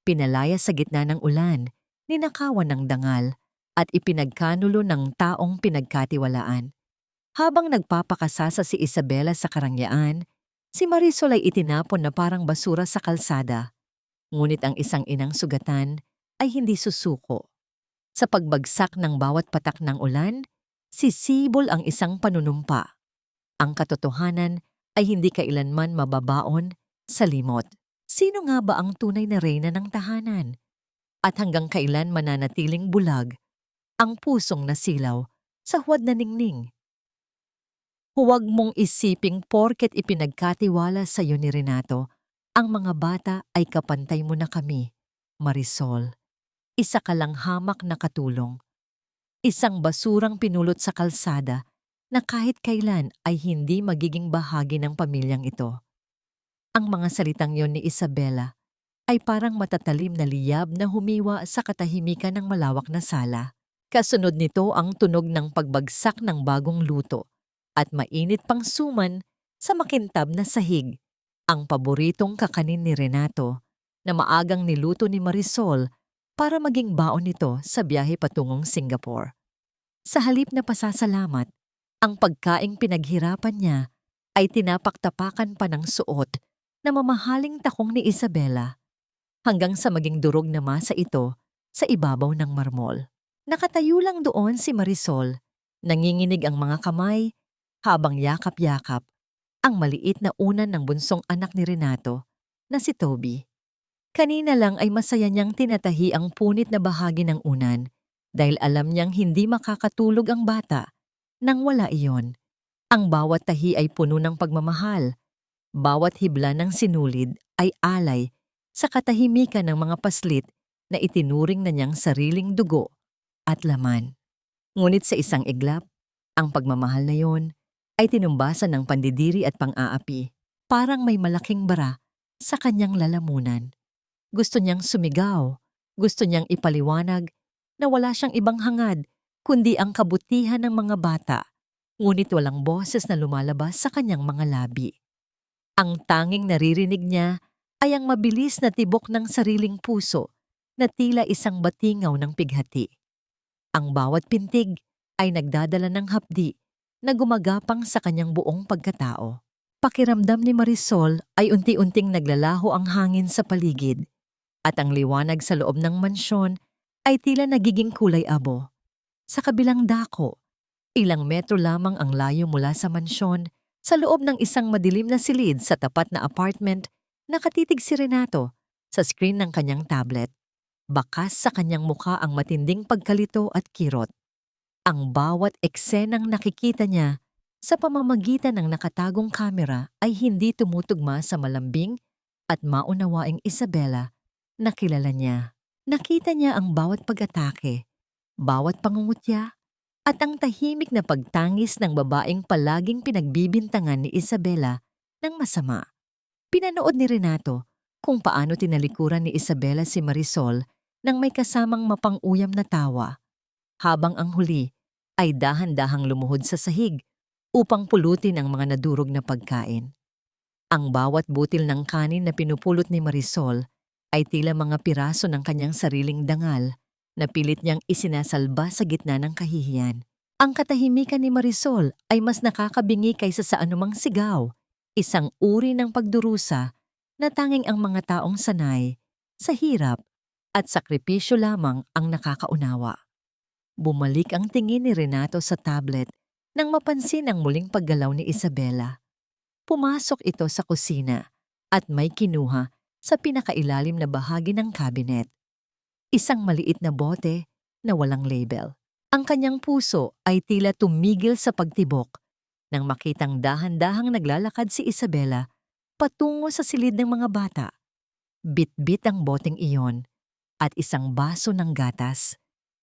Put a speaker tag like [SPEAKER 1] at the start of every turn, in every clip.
[SPEAKER 1] Pinalaya sa gitna ng ulan, ninakawan ng dangal, at ipinagkanulo ng taong pinagkatiwalaan. Habang nagpapakasasa si Isabela sa karangyaan, si Marisol ay itinapon na parang basura sa kalsada. Ngunit ang isang inang sugatan ay hindi susuko. Sa pagbagsak ng bawat patak ng ulan, sisibol ang isang panunumpa. Ang katotohanan ay hindi kailanman mababaon sa limot. Sino nga ba ang tunay na reyna ng tahanan? At hanggang kailan mananatiling bulag ang pusong nasilaw sa huwad na ningning? Huwag mong isiping porket ipinagkatiwala sa iyo ni Renato, ang mga bata ay kapantay mo na kami, Marisol. Isa ka lang hamak na katulong. Isang basurang pinulot sa kalsada na kahit kailan ay hindi magiging bahagi ng pamilyang ito. Ang mga salitang yon ni Isabela ay parang matatalim na liyab na humiwa sa katahimikan ng malawak na sala. Kasunod nito ang tunog ng pagbagsak ng bagong luto at mainit pang suman sa makintab na sahig, ang paboritong kakanin ni Renato na maagang niluto ni Marisol para maging baon nito sa biyahe patungong Singapore. Sa halip na pasasalamat, ang pagkaing pinaghirapan niya ay tinapaktapakan pa ng suot na mamahaling takong ni Isabela hanggang sa maging durog na masa ito sa ibabaw ng marmol. Nakatayo lang doon si Marisol, nanginginig ang mga kamay habang yakap-yakap ang maliit na unan ng bunsong anak ni Renato na si Toby. Kanina lang ay masaya niyang tinatahi ang punit na bahagi ng unan dahil alam niyang hindi makakatulog ang bata nang wala iyon. Ang bawat tahi ay puno ng pagmamahal. Bawat hibla ng sinulid ay alay sa katahimikan ng mga paslit na itinuring na niyang sariling dugo at laman. Ngunit sa isang iglap, ang pagmamahal na yon ay tinumbasan ng pandidiri at pang-aapi. Parang may malaking bara sa kanyang lalamunan. Gusto niyang sumigaw, gusto niyang ipaliwanag na wala siyang ibang hangad kundi ang kabutihan ng mga bata, ngunit walang boses na lumalabas sa kanyang mga labi. Ang tanging naririnig niya ay ang mabilis na tibok ng sariling puso na tila isang batingaw ng pighati. Ang bawat pintig ay nagdadala ng hapdi na gumagapang sa kanyang buong pagkatao. Pakiramdam ni Marisol ay unti-unting naglalaho ang hangin sa paligid at ang liwanag sa loob ng mansyon ay tila nagiging kulay abo. Sa kabilang dako, ilang metro lamang ang layo mula sa mansyon, sa loob ng isang madilim na silid sa tapat na apartment, nakatitig si Renato sa screen ng kanyang tablet. Bakas sa kanyang mukha ang matinding pagkalito at kirot. Ang bawat eksenang nakikita niya sa pamamagitan ng nakatagong kamera ay hindi tumutugma sa malambing at maunawaing Isabela na kilala niya. Nakita niya ang bawat pag-atake, bawat pangungutya, at ang tahimik na pagtangis ng babaeng palaging pinagbibintangan ni Isabela ng masama. Pinanood ni Renato kung paano tinalikuran ni Isabela si Marisol nang may kasamang mapang-uyam na tawa, habang ang huli ay dahan-dahang lumuhod sa sahig upang pulutin ang mga nadurog na pagkain. Ang bawat butil ng kanin na pinupulot ni Marisol ay tila mga piraso ng kanyang sariling dangal na pilit niyang isinasalba sa gitna ng kahihiyan. Ang katahimikan ni Marisol ay mas nakakabingi kaysa sa anumang sigaw, isang uri ng pagdurusa na tanging ang mga taong sanay sa hirap at sakripisyo lamang ang nakakaunawa. Bumalik ang tingin ni Renato sa tablet nang mapansin ang muling paggalaw ni Isabela. Pumasok ito sa kusina at may kinuha sa pinakailalim na bahagi ng cabinet. Isang maliit na bote na walang label. Ang kanyang puso ay tila tumigil sa pagtibok nang makitang dahan-dahang naglalakad si Isabela patungo sa silid ng mga bata. Bit-bit ang boteng iyon at isang baso ng gatas.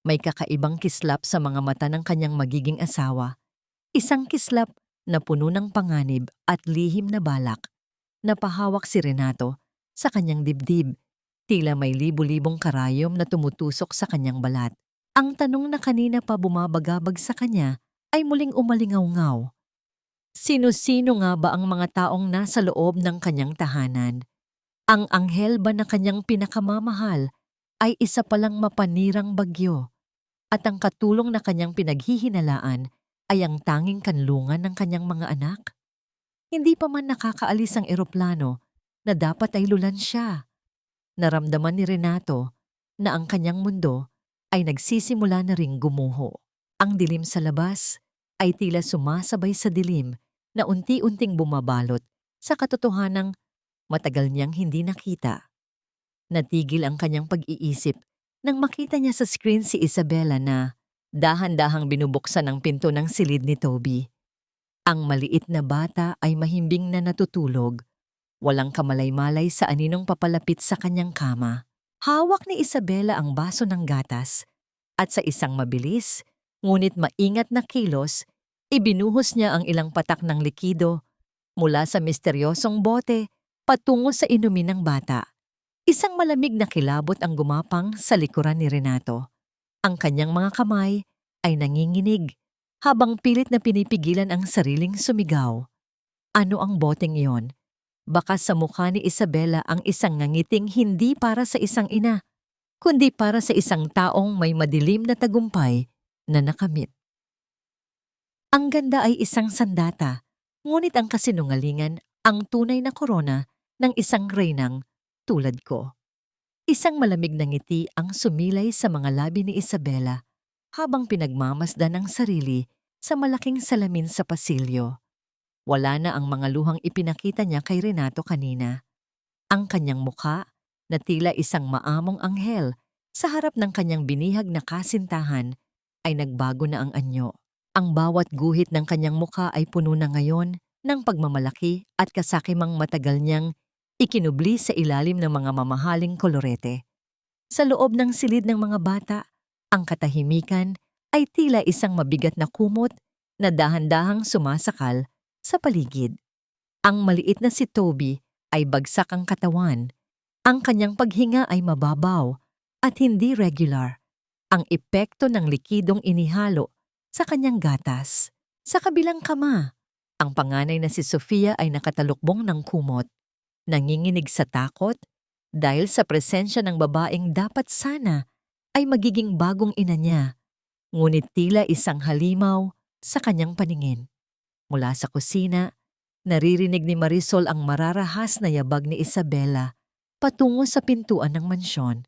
[SPEAKER 1] May kakaibang kislap sa mga mata ng kanyang magiging asawa. Isang kislap na puno ng panganib at lihim na balak. Napahawak si Renato sa kanyang dibdib. Tila may libu-libong karayom na tumutusok sa kanyang balat. Ang tanong na kanina pa bumabagabag sa kanya ay muling umalingaw-ngaw. Sino-sino nga ba ang mga taong nasa loob ng kanyang tahanan? Ang anghel ba na kanyang pinakamamahal ay isa palang mapanirang bagyo at ang katulong na kanyang pinaghihinalaan ay ang tanging kanlungan ng kanyang mga anak? Hindi pa man nakakaalis ang eroplano na dapat ay lulan siya. Naramdaman ni Renato na ang kanyang mundo ay nagsisimula na ring gumuho. Ang dilim sa labas ay tila sumasabay sa dilim na unti-unting bumabalot sa katotohanang matagal niyang hindi nakita. Natigil ang kanyang pag-iisip nang makita niya sa screen si Isabela na dahan-dahang binubuksan ang pinto ng silid ni Toby. Ang maliit na bata ay mahimbing na natutulog, walang kamalay-malay sa aninong papalapit sa kanyang kama. Hawak ni Isabela ang baso ng gatas at sa isang mabilis, ngunit maingat na kilos, ibinuhos niya ang ilang patak ng likido mula sa misteryosong bote patungo sa inumin ng bata. Isang malamig na kilabot ang gumapang sa likuran ni Renato. Ang kanyang mga kamay ay nanginginig habang pilit na pinipigilan ang sariling sumigaw. Ano ang boteng iyon? Baka sa mukha ni Isabela ang isang ngangiting hindi para sa isang ina, kundi para sa isang taong may madilim na tagumpay na nakamit. Ang ganda ay isang sandata, ngunit ang kasinungalingan ang tunay na korona ng isang reynang tulad ko. Isang malamig na ngiti ang sumilay sa mga labi ni Isabela habang pinagmamasdan ang sarili sa malaking salamin sa pasilyo. Wala na ang mga luhang ipinakita niya kay Renato kanina. Ang kanyang mukha na tila isang maamong anghel sa harap ng kanyang binihag na kasintahan ay nagbago na ang anyo. Ang bawat guhit ng kanyang mukha ay puno na ngayon ng pagmamalaki at kasakimang matagal niyang ikinubli sa ilalim ng mga mamahaling kolorete. Sa loob ng silid ng mga bata, ang katahimikan ay tila isang mabigat na kumot na dahan-dahang sumasakal sa paligid. Ang maliit na si Toby ay bagsak ang katawan. Ang kanyang paghinga ay mababaw at hindi regular. Ang epekto ng likidong inihalo sa kanyang gatas. Sa kabilang kama, ang panganay na si Sofia ay nakatalukbong ng kumot. Nanginginig sa takot dahil sa presensya ng babaeng dapat sana ay magiging bagong ina niya, ngunit tila isang halimaw sa kanyang paningin. Mula sa kusina, naririnig ni Marisol ang mararahas na yabag ni Isabela patungo sa pintuan ng mansyon.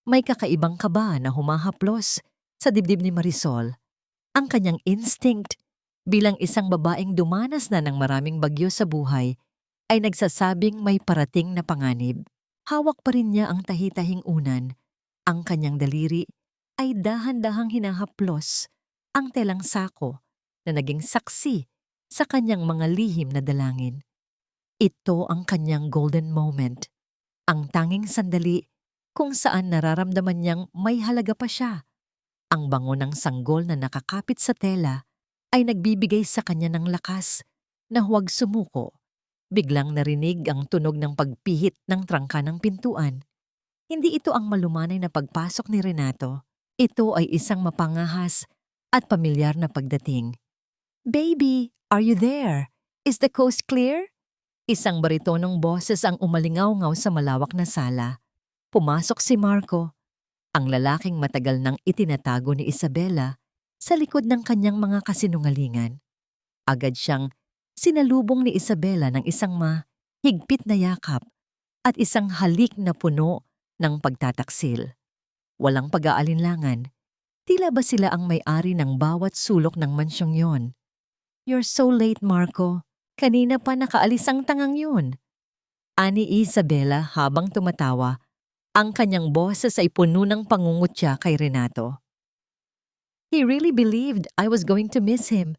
[SPEAKER 1] May kakaibang kaba na humahaplos sa dibdib ni Marisol. Ang kanyang instinct bilang isang babaeng dumanas na ng maraming bagyo sa buhay ay nagsasabing may parating na panganib. Hawak pa rin niya ang tahi-tahing unan. Ang kanyang daliri ay dahan-dahang hinahaplos ang telang sako na naging saksi sa kanyang mga lihim na dalangin. Ito ang kanyang golden moment, ang tanging sandali kung saan nararamdaman niyang may halaga pa siya. Ang bango ng sanggol na nakakapit sa tela ay nagbibigay sa kanya ng lakas na huwag sumuko. Biglang narinig ang tunog ng pagpihit ng trangka ng pintuan. Hindi ito ang malumanay na pagpasok ni Renato. Ito ay isang mapangahas at pamilyar na pagdating. "Baby, are you there? Is the coast clear?" Isang baritonong boses ang umalingaw-ngaw sa malawak na sala. Pumasok si Marco, ang lalaking matagal nang itinatago ni Isabela sa likod ng kanyang mga kasinungalingan. Agad siyang sinalubong ni Isabela ng isang mahigpit na yakap at isang halik na puno ng pagtataksil. Walang pag-aalinlangan, tila ba sila ang may-ari ng bawat sulok ng mansyong yon. "You're so late, Marco. Kanina pa nakaalis ang tangang yun." Ani Isabela habang tumatawa, ang kanyang boses ay puno ng pangungutya kay Renato. "He really believed I was going to miss him.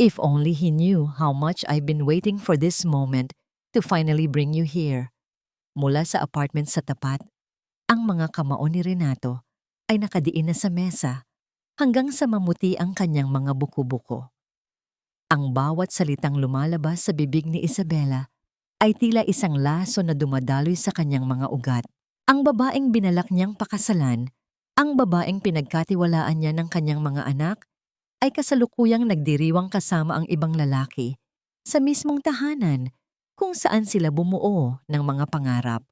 [SPEAKER 1] If only he knew how much I've been waiting for this moment to finally bring you here." Mula sa apartment sa tapat, ang mga kamao ni Renato ay nakadiin na sa mesa hanggang sa mamuti ang kanyang mga buko-buko. Ang bawat salitang lumalabas sa bibig ni Isabela ay tila isang laso na dumadaloy sa kanyang mga ugat. Ang babaeng binalak niyang pakasalan, ang babaeng pinagkatiwalaan niya ng kanyang mga anak, ay kasalukuyang nagdiriwang kasama ang ibang lalaki sa mismong tahanan kung saan sila bumuo ng mga pangarap.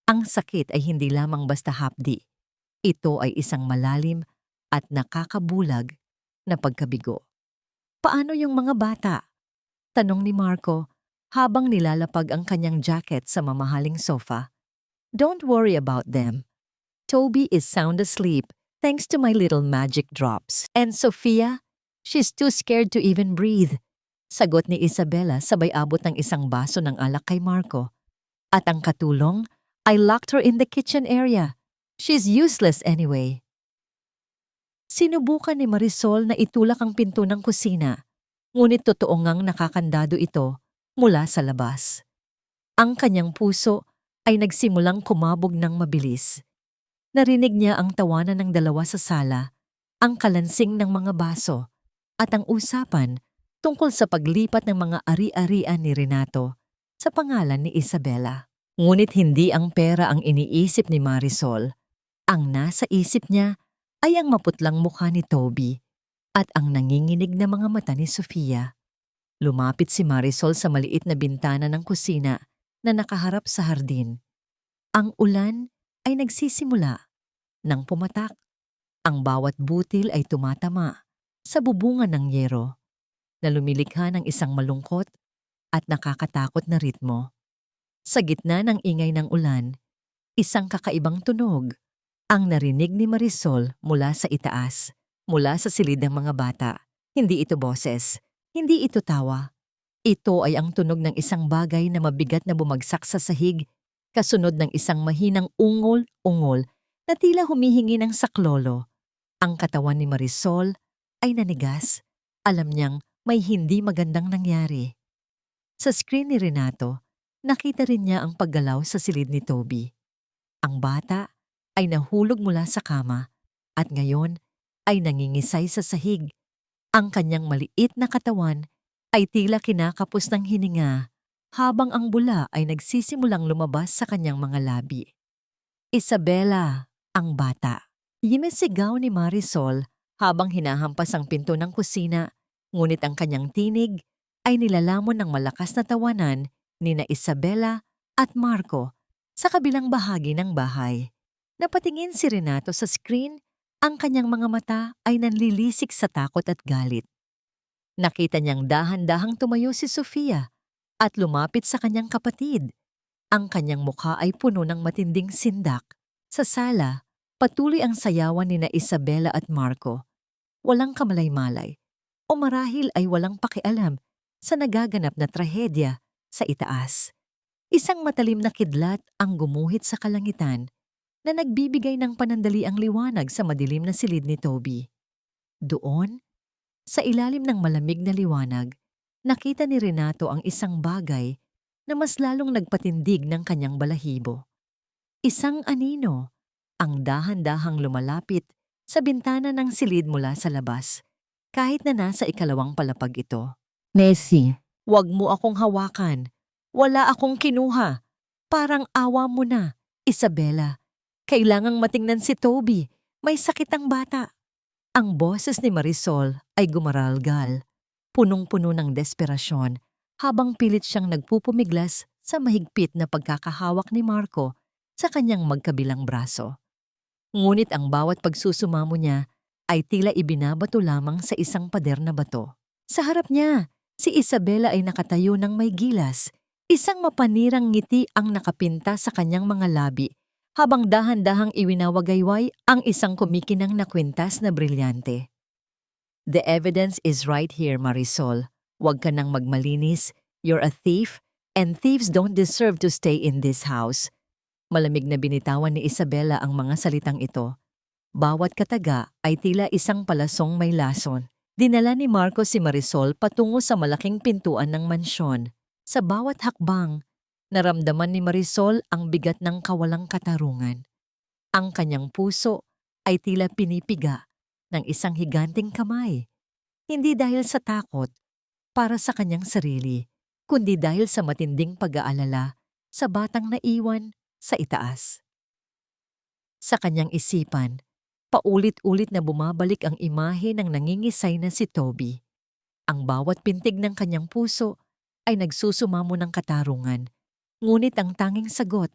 [SPEAKER 1] Ang sakit ay hindi lamang basta hapdi. Ito ay isang malalim at nakakabulag na pagkabigo. Paano yung mga bata? Tanong ni Marco habang nilalapag ang kanyang jacket sa mamahaling sofa. Don't worry about them. Toby is sound asleep thanks to my little magic drops. And Sophia, she's too scared to even breathe. Sagot ni Isabella sabay abot ng isang baso ng alak kay Marco. At ang katulong, I locked her in the kitchen area. She's useless anyway. Sinubukan ni Marisol na itulak ang pinto ng kusina, ngunit totoo ngang nakakandado ito mula sa labas. Ang kanyang puso ay nagsimulang kumabog ng mabilis. Narinig niya ang tawanan ng dalawa sa sala, ang kalansing ng mga baso, at ang usapan tungkol sa paglipat ng mga ari-arian ni Renato sa pangalan ni Isabella. Ngunit hindi ang pera ang iniisip ni Marisol. Ang nasa isip niya ay ang maputlang mukha ni Toby at ang nanginginig na mga mata ni Sofia. Lumapit si Marisol sa maliit na bintana ng kusina na nakaharap sa hardin. Ang ulan ay nagsisimula nang pumatak. Ang bawat butil ay tumatama sa bubungan ng yero na lumilikha ng isang malungkot at nakakatakot na ritmo. Sa gitna ng ingay ng ulan, isang kakaibang tunog ang narinig ni Marisol mula sa itaas, mula sa silid ng mga bata. Hindi ito boses, hindi ito tawa. Ito ay ang tunog ng isang bagay na mabigat na bumagsak sa sahig, kasunod ng isang mahinang ungol-ungol na tila humihingi ng saklolo. Ang katawan ni Marisol ay nanigas. Alam niyang may hindi magandang nangyari. Sa screen ni Renato, nakita rin niya ang paggalaw sa silid ni Toby. Ang bata ay nahulog mula sa kama at ngayon ay nangingisay sa sahig. Ang kanyang maliit na katawan ay tila kinakapos ng hininga habang ang bula ay nagsisimulang lumabas sa kanyang mga labi. Isabella, ang bata. Yimesigaw ni Marisol habang hinahampas ang pinto ng kusina, ngunit ang kanyang tinig ay nilalamon ng malakas na tawanan ni na Isabella at Marco sa kabilang bahagi ng bahay. Napatingin si Renato sa screen, ang kanyang mga mata ay nanlilisik sa takot at galit. Nakita niyang dahan-dahang tumayo si Sofia at lumapit sa kanyang kapatid. Ang kanyang mukha ay puno ng matinding sindak. Sa sala, patuloy ang sayawan ni na Isabella at Marco. Walang kamalay-malay o marahil ay walang pakialam sa nagaganap na trahedya sa itaas. Isang matalim na kidlat ang gumuhit sa kalangitan na nagbibigay ng panandaliang liwanag sa madilim na silid ni Toby. Doon, sa ilalim ng malamig na liwanag, nakita ni Renato ang isang bagay na mas lalong nagpatindig ng kanyang balahibo. Isang anino, ang dahan-dahang lumalapit sa bintana ng silid mula sa labas, kahit na nasa ikalawang palapag ito. Nessie, wag mo akong hawakan. Wala akong kinuha. Parang awa mo na, Isabella. Kailangang matingnan si Toby. May sakit ang bata. Ang boses ni Marisol ay gumaralgal, punong-puno ng desperasyon, habang pilit siyang nagpupumiglas sa mahigpit na pagkakahawak ni Marco sa kanyang magkabilang braso. Ngunit ang bawat pagsusumamo niya ay tila ibinabato lamang sa isang pader na bato. Sa harap niya, si Isabella ay nakatayo ng may gilas. Isang mapanirang ngiti ang nakapinta sa kanyang mga labi, habang dahan-dahang iwinawagayway ang isang kumikinang na kwintas na brilyante. The evidence is right here, Marisol. Huwag ka nang magmalinis. You're a thief, and thieves don't deserve to stay in this house. Malamig na binitawan ni Isabella ang mga salitang ito. Bawat kataga ay tila isang palasong may lason. Dinala ni Marco si Marisol patungo sa malaking pintuan ng mansyon. Sa bawat hakbang, naramdaman ni Marisol ang bigat ng kawalang katarungan. Ang kanyang puso ay tila pinipiga ng isang higanting kamay. Hindi dahil sa takot para sa kanyang sarili, kundi dahil sa matinding pag-aalala sa batang naiwan sa itaas. Sa kanyang isipan, paulit-ulit na bumabalik ang imahe ng nangingisay na si Toby. Ang bawat pintig ng kanyang puso ay nagsusumamo ng katarungan, ngunit ang tanging sagot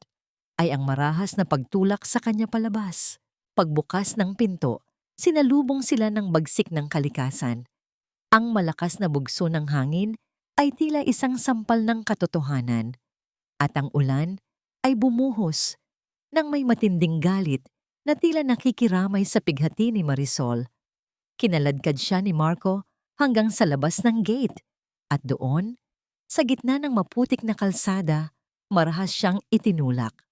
[SPEAKER 1] ay ang marahas na pagtulak sa kanya palabas. Pagbukas ng pinto, sinalubong sila ng bagsik ng kalikasan. Ang malakas na bugso ng hangin ay tila isang sampal ng katotohanan, at ang ulan ay bumuhos ng may matinding galit na tila nakikiramay sa pighati ni Marisol. Kinaladkad siya ni Marco hanggang sa labas ng gate, at doon, sa gitna ng maputik na kalsada, marahas siyang itinulak.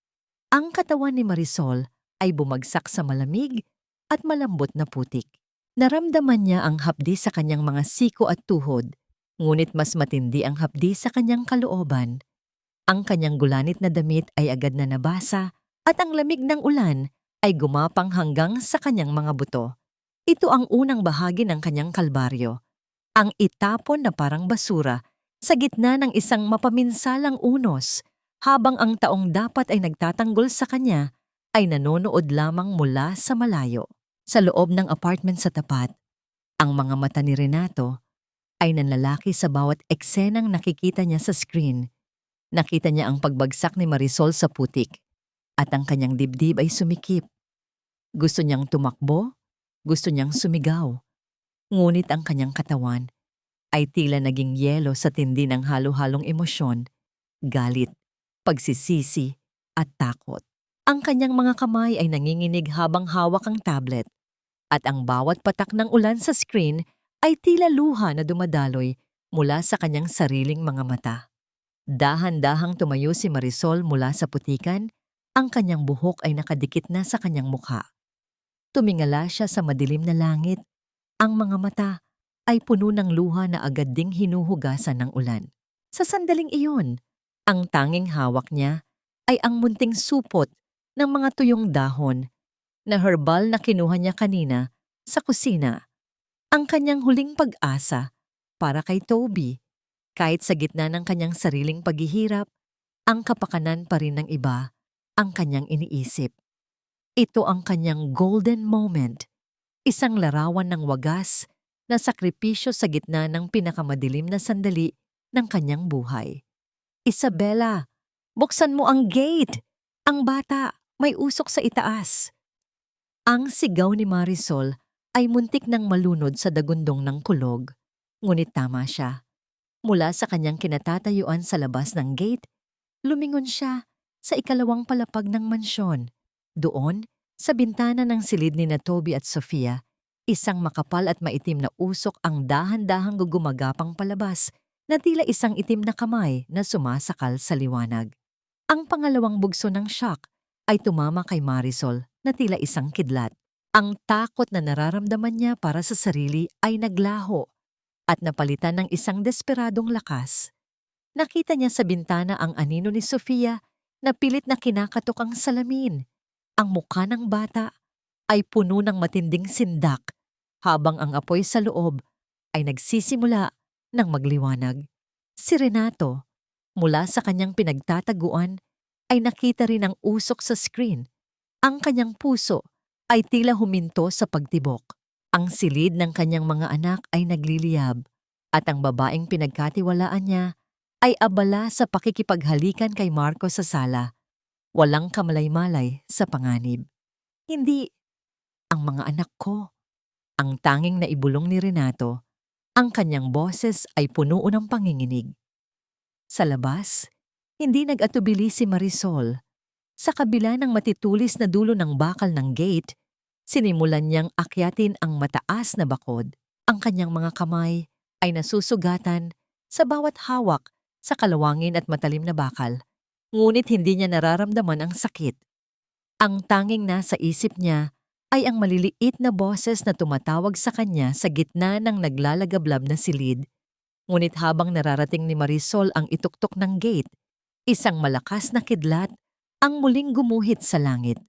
[SPEAKER 1] Ang katawan ni Marisol ay bumagsak sa malamig at malambot na putik. Naramdaman niya ang hapdi sa kanyang mga siko at tuhod, ngunit mas matindi ang hapdi sa kanyang kalooban. Ang kanyang gulanit na damit ay agad na nabasa at ang lamig ng ulan ay gumapang hanggang sa kanyang mga buto. Ito ang unang bahagi ng kanyang kalbaryo, ang itapon na parang basura sa gitna ng isang mapaminsalang unos, habang ang taong dapat ay nagtatanggol sa kanya ay nanonood lamang mula sa malayo. Sa loob ng apartment sa tapat, ang mga mata ni Renato ay nanlalaki sa bawat eksenang nakikita niya sa screen. Nakita niya ang pagbagsak ni Marisol sa putik at ang kanyang dibdib ay sumikip. Gusto niyang tumakbo, gusto niyang sumigaw. Ngunit ang kanyang katawan ay tila naging yelo sa tindi ng halo-halong emosyon, galit, pagsisisi at takot. Ang kanyang mga kamay ay nanginginig habang hawak ang tablet, at ang bawat patak ng ulan sa screen ay tila luha na dumadaloy mula sa kanyang sariling mga mata. Dahan-dahang tumayo si Marisol mula sa putikan, ang kanyang buhok ay nakadikit na sa kanyang mukha. Tumingala siya sa madilim na langit, ang mga mata ay puno ng luha na agad ding hinuhugasan ng ulan. Sa sandaling iyon, ang tanging hawak niya ay ang munting supot ng mga tuyong dahon na herbal na kinuha niya kanina sa kusina. Ang kanyang huling pag-asa para kay Toby. Kahit sa gitna ng kanyang sariling paghihirap, ang kapakanan pa rin ng iba ang kanyang iniisip. Ito ang kanyang golden moment, isang larawan ng wagas na sakripisyo sa gitna ng pinakamadilim na sandali ng kanyang buhay. Isabela, buksan mo ang gate! Ang bata, may usok sa itaas. Ang sigaw ni Marisol ay muntik nang malunod sa dagundong ng kulog, ngunit tama siya. Mula sa kanyang kinatatayuan sa labas ng gate, lumingon siya sa ikalawang palapag ng mansyon. Doon, sa bintana ng silid ni na Toby at Sofia, isang makapal at maitim na usok ang dahan-dahang gumagapang palabas na tila isang itim na kamay na sumasakal sa liwanag. Ang pangalawang bugso ng shock ay tumama kay Marisol na tila isang kidlat. Ang takot na nararamdaman niya para sa sarili ay naglaho at napalitan ng isang desperadong lakas. Nakita niya sa bintana ang anino ni Sofia na pilit na kinakatok ang salamin. Ang mukha ng bata ay puno ng matinding sindak, habang ang apoy sa loob ay nagsisimula ng magliwanag. Si Renato, mula sa kanyang pinagtataguan, ay nakita rin ang usok sa screen. Ang kanyang puso ay tila huminto sa pagtibok. Ang silid ng kanyang mga anak ay nagliliyab, at ang babaeng pinagkatiwalaan niya ay abala sa pakikipaghalikan kay Marco sa sala. Walang kamalay-malay sa panganib. Hindi ang mga anak ko. Ang tanging naibulong ni Renato, ang kanyang boses ay puno ng panginginig. Sa labas, hindi nag-atubili si Marisol. Sa kabila ng matitulis na dulo ng bakal ng gate, sinimulan niyang akyatin ang mataas na bakod. Ang kanyang mga kamay ay nasusugatan sa bawat hawak sa kalawangin at matalim na bakal. Ngunit hindi niya nararamdaman ang sakit. Ang tanging nasa isip niya ay ang maliliit na boses na tumatawag sa kanya sa gitna ng naglalagablab na silid. Ngunit habang nararating ni Marisol ang ituktok ng gate, isang malakas na kidlat ang muling gumuhit sa langit.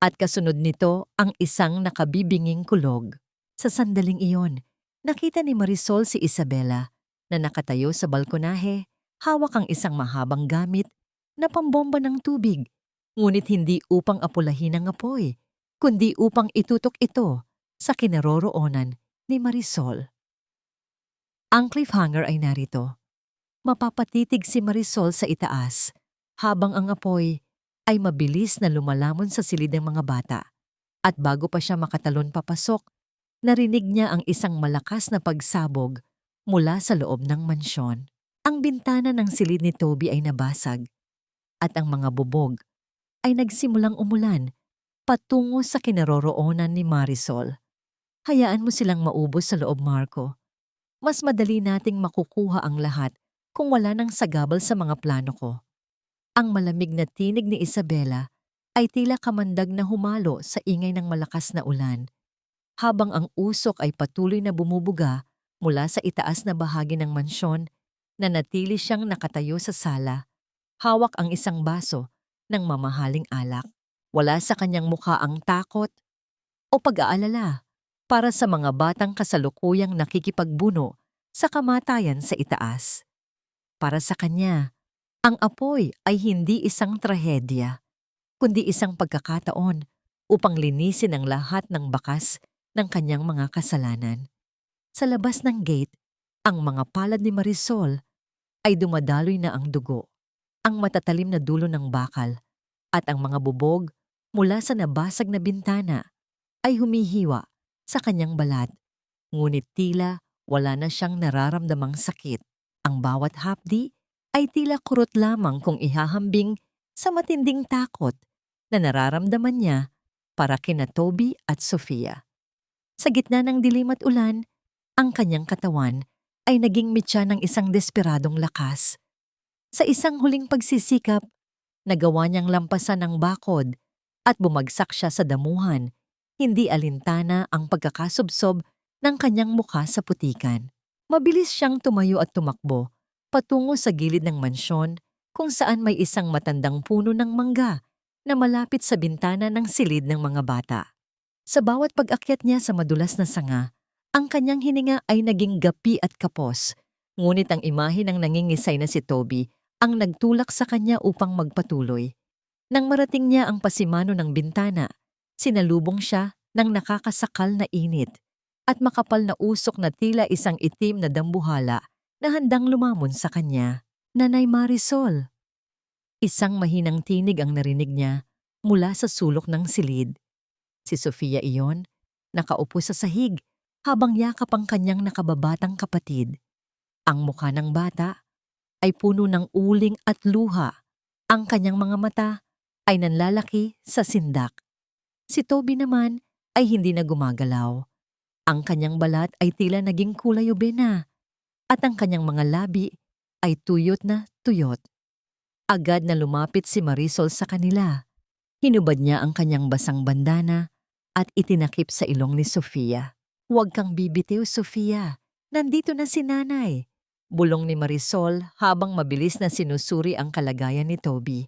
[SPEAKER 1] At kasunod nito ang isang nakabibinging kulog. Sa sandaling iyon, nakita ni Marisol si Isabela na nakatayo sa balkonahe, hawak ang isang mahabang gamit na pambomba ng tubig, ngunit hindi upang apulahin ang apoy, kundi upang itutok ito sa kinaroroonan ni Marisol. Ang cliffhanger ay narito. Mapapatitig si Marisol sa itaas, habang ang apoy ay mabilis na lumalamon sa silid ng mga bata. At bago pa siya makatalon papasok, narinig niya ang isang malakas na pagsabog mula sa loob ng mansyon. Ang bintana ng silid ni Toby ay nabasag at ang mga bubog ay nagsimulang umulan patungo sa kinaroroonan ni Marisol. Hayaan mo silang maubos sa loob, Marco. Mas madali nating makukuha ang lahat kung wala nang sagabal sa mga plano ko. Ang malamig na tinig ni Isabela ay tila kamandag na humalo sa ingay ng malakas na ulan, habang ang usok ay patuloy na bumubuga mula sa itaas na bahagi ng mansyon. Na natili siyang nakatayo sa sala, hawak ang isang baso ng mamahaling alak. Wala sa kanyang mukha ang takot o pag-aalala para sa mga batang kasalukuyang nakikipagbuno sa kamatayan sa itaas. Para sa kanya, ang apoy ay hindi isang trahedya, kundi isang pagkakataon upang linisin ang lahat ng bakas ng kanyang mga kasalanan. Sa labas ng gate, ang mga palad ni Marisol ay dumadaloy na ang dugo, ang matatalim na dulo ng bakal, at ang mga bubog mula sa nabasag na bintana ay humihiwa sa kanyang balat. Ngunit tila wala na siyang nararamdamang sakit. Ang bawat hapdi ay tila kurot lamang kung ihahambing sa matinding takot na nararamdaman niya para kina Toby at Sofia. Sa gitna ng dilim at ulan, ang kanyang katawan ay naging mitya ng isang desperadong lakas. Sa isang huling pagsisikap, nagawa niyang lampasan ang bakod at bumagsak siya sa damuhan, hindi alintana ang pagkakasubsob ng kanyang mukha sa putikan. Mabilis siyang tumayo at tumakbo patungo sa gilid ng mansyon kung saan may isang matandang puno ng mangga na malapit sa bintana ng silid ng mga bata. Sa bawat pag-akyat niya sa madulas na sanga, ang kanyang hininga ay naging gapi at kapos, ngunit ang imahe ng nangingisay na si Toby ang nagtulak sa kanya upang magpatuloy. Nang marating niya ang pasimano ng bintana, sinalubong siya ng nakakasakal na init at makapal na usok na tila isang itim na dambuhala na handang lumamon sa kanya. Nanay Marisol! Isang mahinang tinig ang narinig niya mula sa sulok ng silid. Si Sofia iyon, nakaupo sa sahig, habang yakap ang kanyang nakababatang kapatid. Ang mukha ng bata ay puno ng uling at luha. Ang kanyang mga mata ay nanlalaki sa sindak. Si Toby naman ay hindi na gumagalaw. Ang kanyang balat ay tila naging kulay ube na, at ang kanyang mga labi ay tuyot na tuyot. Agad na lumapit si Marisol sa kanila. Hinubad niya ang kanyang basang bandana at itinakip sa ilong ni Sofia. "Huwag kang bibitiw, Sofia. Nandito na si nanay," bulong ni Marisol habang mabilis na sinusuri ang kalagayan ni Toby.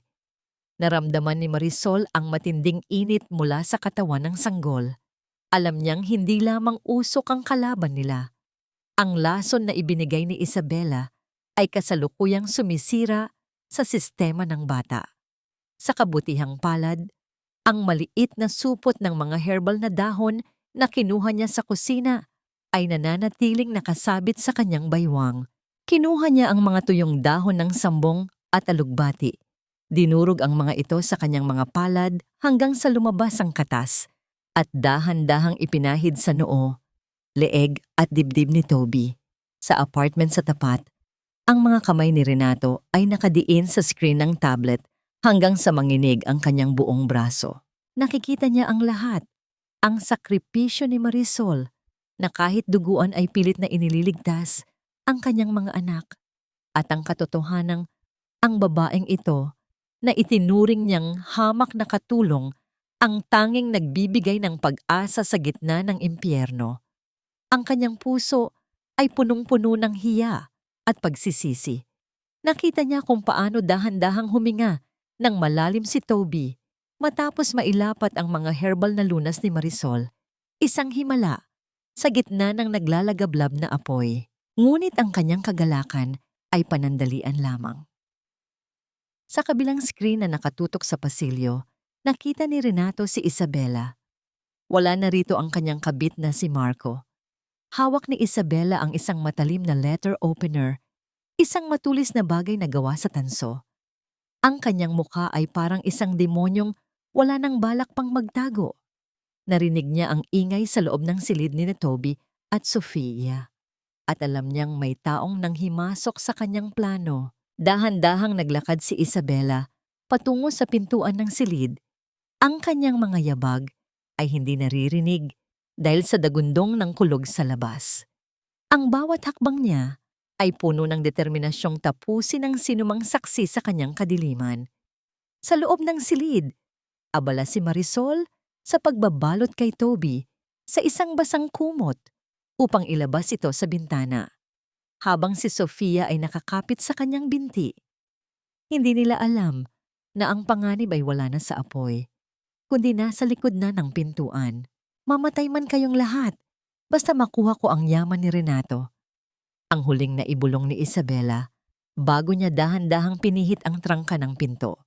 [SPEAKER 1] Naramdaman ni Marisol ang matinding init mula sa katawan ng sanggol. Alam niyang hindi lamang usok ang kalaban nila. Ang lason na ibinigay ni Isabela ay kasalukuyang sumisira sa sistema ng bata. Sa kabutihang palad, ang maliit na supot ng mga herbal na dahon na kinuha niya sa kusina ay nananatiling nakasabit sa kanyang baywang. Kinuha niya ang mga tuyong dahon ng sambong at alugbati. Dinurog ang mga ito sa kanyang mga palad hanggang sa lumabas ang katas at dahan-dahang ipinahid sa noo, leeg at dibdib ni Toby. Sa apartment sa tapat, ang mga kamay ni Renato ay nakadiin sa screen ng tablet hanggang sa manginig ang kanyang buong braso. Nakikita niya ang lahat. Ang sakripisyo ni Marisol na kahit duguan ay pilit na inililigtas ang kanyang mga anak, at ang katotohanang ang babaeng ito na itinuring niyang hamak na katulong ang tanging nagbibigay ng pag-asa sa gitna ng impyerno. Ang kanyang puso ay punong-puno ng hiya at pagsisisi. Nakita niya kung paano dahan-dahang huminga ng malalim si Toby matapos mailapat ang mga herbal na lunas ni Marisol. Isang himala sa gitna ng naglalagablab na apoy. Ngunit ang kanyang kagalakan ay panandalian lamang. Sa kabilang screen na nakatutok sa pasilyo, nakita ni Renato si Isabela. Wala na rito ang kanyang kabit na si Marco. Hawak ni Isabela ang isang matalim na letter opener isang matulis na bagay na gawa sa tanso. Ang kanyang mukha ay parang isang demonyong wala nang balak pang magtago. Narinig niya ang ingay sa loob ng silid ni Toby at Sofia. At alam niyang may taong nanghimasok sa kanyang plano. Dahan-dahang naglakad si Isabela patungo sa pintuan ng silid. Ang kanyang mga yabag ay hindi naririnig dahil sa dagundong ng kulog sa labas. Ang bawat hakbang niya ay puno ng determinasyong tapusin ang sinumang saksi sa kanyang kadiliman. Sa loob ng silid, abala si Marisol sa pagbabalot kay Toby sa isang basang kumot upang ilabas ito sa bintana, habang si Sofia ay nakakapit sa kanyang binti. Hindi nila alam na ang panganib ay wala na sa apoy, kundi nasa likod na ng pintuan. Mamatay man kayong lahat, basta makuha ko ang yaman ni Renato. Ang huling na ibulong ni Isabela bago niya dahan-dahang pinihit ang trangka ng pinto.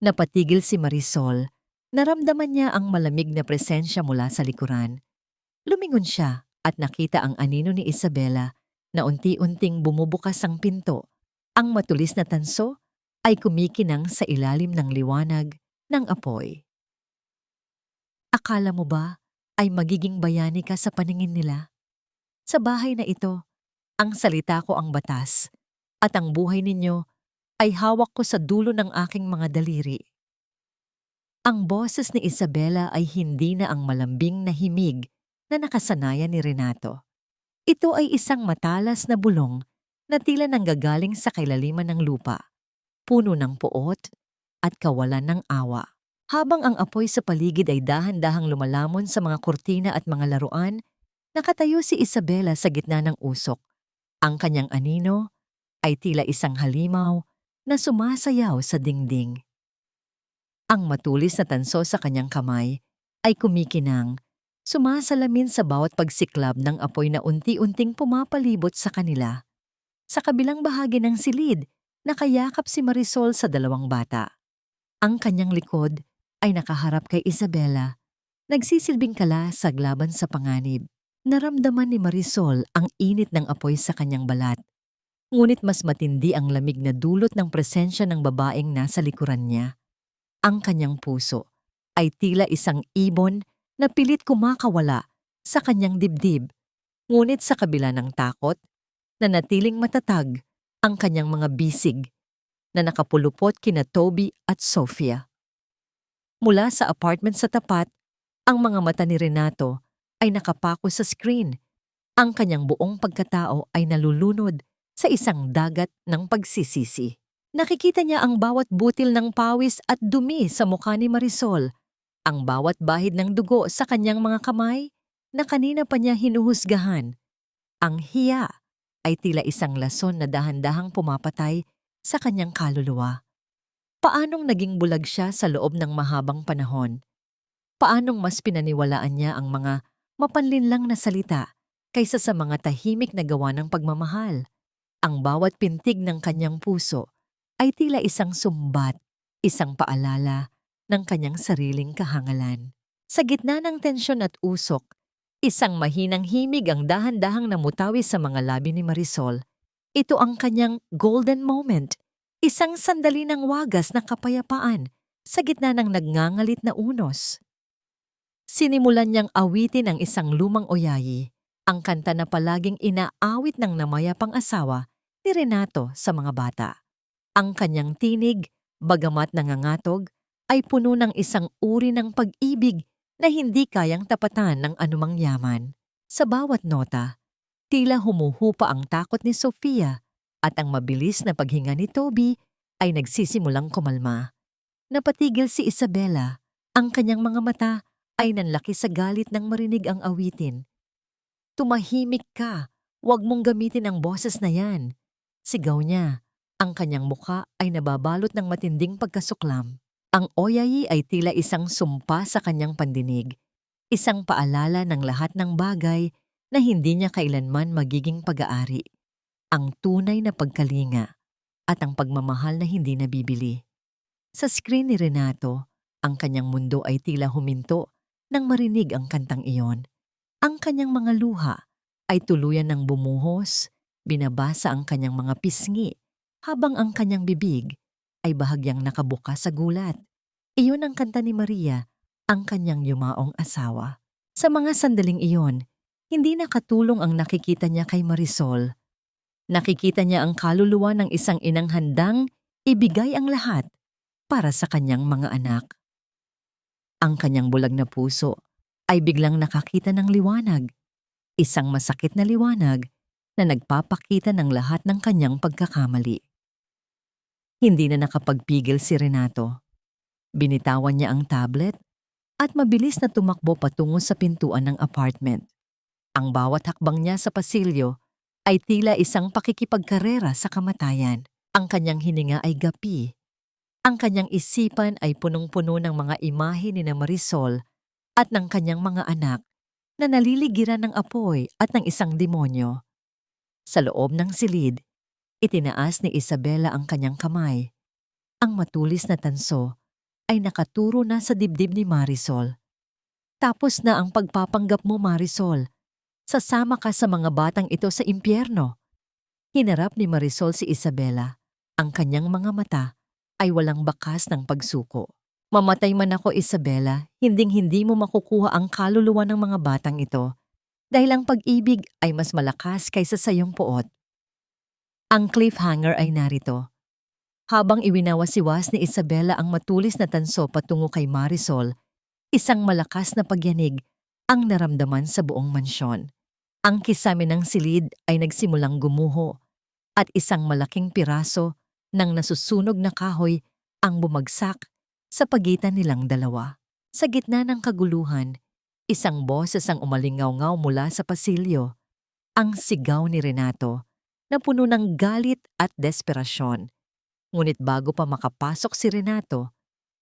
[SPEAKER 1] Napatigil si Marisol, naramdaman niya ang malamig na presensya mula sa likuran. Lumingon siya at nakita ang anino ni Isabela na unti-unting bumubukas ang pinto. Ang matulis na tanso ay kumikinang sa ilalim ng liwanag ng apoy. Akala mo ba ay magiging bayani ka sa paningin nila? Sa bahay na ito, ang salita ko ang batas, at ang buhay ninyo ay hawak ko sa dulo ng aking mga daliri. Ang boses ni Isabela ay hindi na ang malambing na himig na nakasanayan ni Renato. Ito ay isang matalas na bulong na tila nanggagaling sa kailaliman ng lupa, puno ng puot at kawalan ng awa. Habang ang apoy sa paligid ay dahan-dahang lumalamon sa mga kurtina at mga laruan, nakatayo si Isabela sa gitna ng usok. Ang kanyang anino ay tila isang halimaw na sumasayaw sa dingding. Ang matulis na tanso sa kanyang kamay ay kumikinang, sumasalamin sa bawat pagsiklab ng apoy na unti-unting pumapalibot sa kanila. Sa kabilang bahagi ng silid, nakayakap si Marisol sa dalawang bata. Ang kanyang likod ay nakaharap kay Isabela, nagsisilbing kalasag laban sa panganib. Naramdaman ni Marisol ang init ng apoy sa kanyang balat. Ngunit mas matindi ang lamig na dulot ng presensya ng babaeng nasa likuran niya. Ang kanyang puso ay tila isang ibon na pilit kumakawala sa kanyang dibdib. Ngunit sa kabila ng takot, nanatiling matatag ang kanyang mga bisig na nakapulupot kina Toby at Sofia. Mula sa apartment sa tapat, ang mga mata ni Renato ay nakapako sa screen. Ang kanyang buong pagkatao ay nalulunod sa isang dagat ng pagsisisi. Nakikita niya ang bawat butil ng pawis at dumi sa mukha ni Marisol, ang bawat bahid ng dugo sa kanyang mga kamay na kanina pa niya hinuhusgahan. Ang hiya ay tila isang lason na dahan-dahang pumapatay sa kanyang kaluluwa. Paanong naging bulag siya sa loob ng mahabang panahon? Paanong mas pinaniwalaan niya ang mga mapanlinlang na salita kaysa sa mga tahimik na gawa ng pagmamahal? Ang bawat pintig ng kanyang puso ay tila isang sumbat, isang paalala ng kanyang sariling kahangalan. Sa gitna ng tensyon at usok, isang mahinang himig ang dahan-dahang namutawi sa mga labi ni Marisol. Ito ang kanyang golden moment, isang sandali ng wagas na kapayapaan sa gitna ng nagngangalit na unos. Sinimulan niyang awitin ang isang lumang oyayi, ang kanta na palaging inaawit ng namayapang asawa ni Renato sa mga bata. Ang kanyang tinig, bagamat nangangatog, ay puno ng isang uri ng pag-ibig na hindi kayang tapatan ng anumang yaman. Sa bawat nota, tila humuhupa ang takot ni Sofia at ang mabilis na paghinga ni Toby ay nagsisimulang kumalma. Napatigil si Isabela, ang kanyang mga mata ay nanlaki sa galit nang marinig ang awitin. "Tumahimik ka, huwag mong gamitin ang boses na yan," sigaw niya. Ang kanyang mukha ay nababalot ng matinding pagkasuklam. Ang oyayi ay tila isang sumpa sa kanyang pandinig, isang paalala ng lahat ng bagay na hindi niya kailanman magiging pag-aari. Ang tunay na pagkalinga at ang pagmamahal na hindi nabibili. Sa screen ni Renato, ang kanyang mundo ay tila huminto nang marinig ang kantang iyon. Ang kanyang mga luha ay tuluyan ng bumuhos, Binabasa ang kanyang mga pisngi habang ang kanyang bibig ay bahagyang nakabukas sa gulat. Iyon ang kanta ni Maria, ang kanyang yumaong asawa. Sa mga sandaling iyon, hindi nakatulong ang nakikita niya kay Marisol. Nakikita niya ang kaluluwa ng isang inang handang ibigay ang lahat para sa kanyang mga anak. Ang kanyang bulag na puso ay biglang nakakita ng liwanag, isang masakit na liwanag na nagpapakita ng lahat ng kanyang pagkakamali. Hindi na nakapagpigil si Renato. Binitawan niya ang tablet at mabilis na tumakbo patungo sa pintuan ng apartment. Ang bawat hakbang niya sa pasilyo ay tila isang pakikipagkarera sa kamatayan. Ang kanyang hininga ay gapi. Ang kanyang isipan ay punong-puno ng mga imahe ni na Marisol at ng kanyang mga anak na naliligiran ng apoy at ng isang demonyo. Sa loob ng silid, itinaas ni Isabela ang kanyang kamay. Ang matulis na tanso ay nakaturo na sa dibdib ni Marisol. Tapos na ang pagpapanggap mo, Marisol. Sasama ka sa mga batang ito sa impyerno. Hinarap ni Marisol si Isabela. Ang kanyang mga mata ay walang bakas ng pagsuko. Mamatay man ako, Isabela, hinding-hindi mo makukuha ang kaluluwa ng mga batang ito dahil ang pag-ibig ay mas malakas kaysa sa iyong puot. Ang cliffhanger ay narito. Habang iwinawasiwas ni Isabela ang matulis na tanso patungo kay Marisol, isang malakas na pagyanig ang naramdaman sa buong mansyon. Ang kisame ng silid ay nagsimulang gumuho at isang malaking piraso ng nasusunog na kahoy ang bumagsak sa pagitan nilang dalawa. Sa gitna ng kaguluhan, isang boses ang umalingaw-ngaw mula sa pasilyo. Ang sigaw ni Renato na puno ng galit at desperasyon. Ngunit bago pa makapasok si Renato,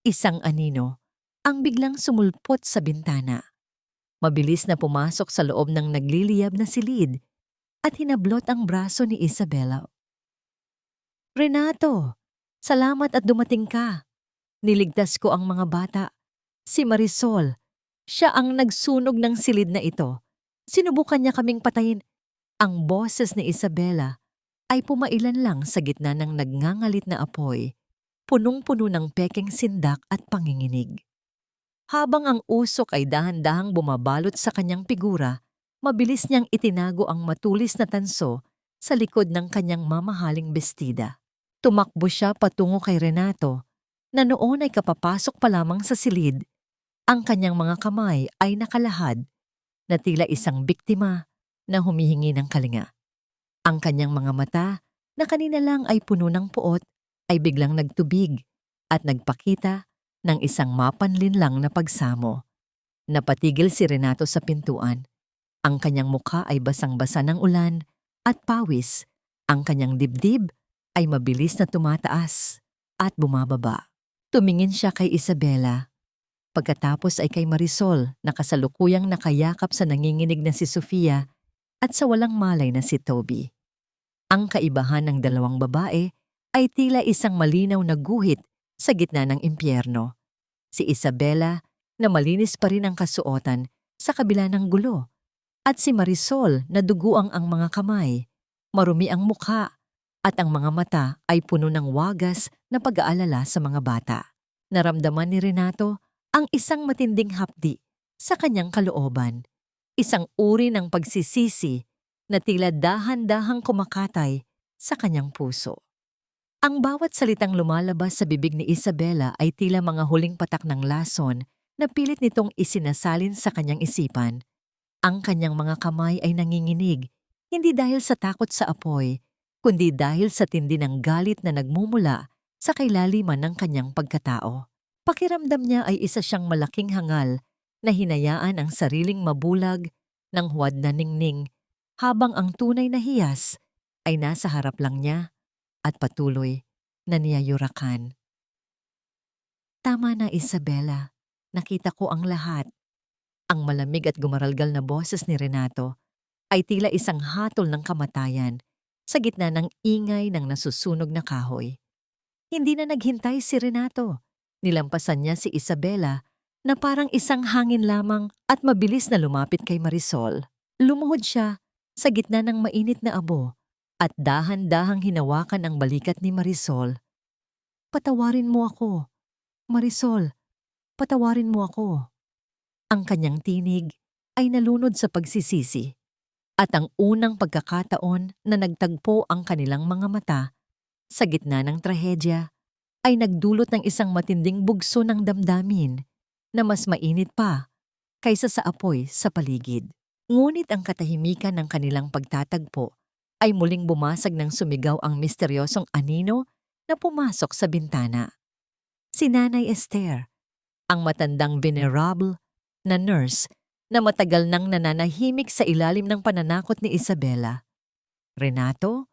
[SPEAKER 1] isang anino ang biglang sumulpot sa bintana. Mabilis na pumasok sa loob ng nagliliyab na silid at hinablot ang braso ni Isabela. Renato, salamat at dumating ka. Niligtas ko ang mga bata. Si Marisol, siya ang nagsunog ng silid na ito. Sinubukan niya kaming patayin. Ang boses ni Isabela ay pumailan lang sa gitna ng nagngangalit na apoy, punong-puno ng pekeng sindak at panginginig. Habang ang usok ay dahan-dahang bumabalot sa kanyang figura, mabilis niyang itinago ang matulis na tanso sa likod ng kanyang mamahaling bestida. Tumakbo siya patungo kay Renato, na noon ay kapapasok pa lamang sa silid. Ang kanyang mga kamay ay nakalahad, na tila isang biktima na humihingi ng kalinga. Ang kanyang mga mata, na kanina lang ay puno ng puot, ay biglang nagtubig at nagpakita ng isang mapanlinlang na pagsamo. Napatigil si Renato sa pintuan. Ang kanyang mukha ay basang-basa ng ulan at pawis. Ang kanyang dibdib ay mabilis na tumataas at bumababa. Tumingin siya kay Isabela. Pagkatapos ay kay Marisol na kasalukuyang nakayakap sa nanginginig na si Sofia at sa walang malay na si Toby. Ang kaibahan ng dalawang babae ay tila isang malinaw na guhit sa gitna ng impyerno. Si Isabela na malinis pa rin ang kasuotan sa kabila ng gulo at si Marisol na duguang ang mga kamay, marumi ang mukha at ang mga mata ay puno ng wagas na pag-aalala sa mga bata. Naramdaman ni Renato ang isang matinding hapdi sa kanyang kalooban, isang uri ng pagsisisi na tila dahan-dahang kumakatay sa kanyang puso. Ang bawat salitang lumalabas sa bibig ni Isabela ay tila mga huling patak ng lason na pilit nitong isinasalin sa kanyang isipan. Ang kanyang mga kamay ay nanginginig, hindi dahil sa takot sa apoy, kundi dahil sa tindi ng galit na nagmumula sa kailaliman ng kanyang pagkatao. Pakiramdam niya ay isa siyang malaking hangal na hinayaan ang sariling mabulag ng huwad na ningning habang ang tunay na hiyas ay nasa harap lang niya at patuloy na niyayurakan. Tama na, Isabela. Nakita ko ang lahat. Ang malamig at gumaralgal na boses ni Renato ay tila isang hatol ng kamatayan sa gitna ng ingay ng nasusunog na kahoy. Hindi na naghintay si Renato. Nilampasan niya si Isabela na parang isang hangin lamang at mabilis na lumapit kay Marisol. Lumuhod siya sa gitna ng mainit na abo at dahan-dahang hinawakan ang balikat ni Marisol. "Patawarin mo ako, Marisol, patawarin mo ako." Ang kanyang tinig ay nalunod sa pagsisisi at ang unang pagkakataon na nagtagpo ang kanilang mga mata sa gitna ng trahedya ay nagdulot ng isang matinding bugso ng damdamin na mas mainit pa kaysa sa apoy sa paligid. Ngunit ang katahimikan ng kanilang pagtatagpo ay muling bumasag ng sumigaw ang misteryosong anino na pumasok sa bintana. Si Nanay Esther, ang matandang venerable na nurse na matagal nang nananahimik sa ilalim ng pananakot ni Isabela. "Renato,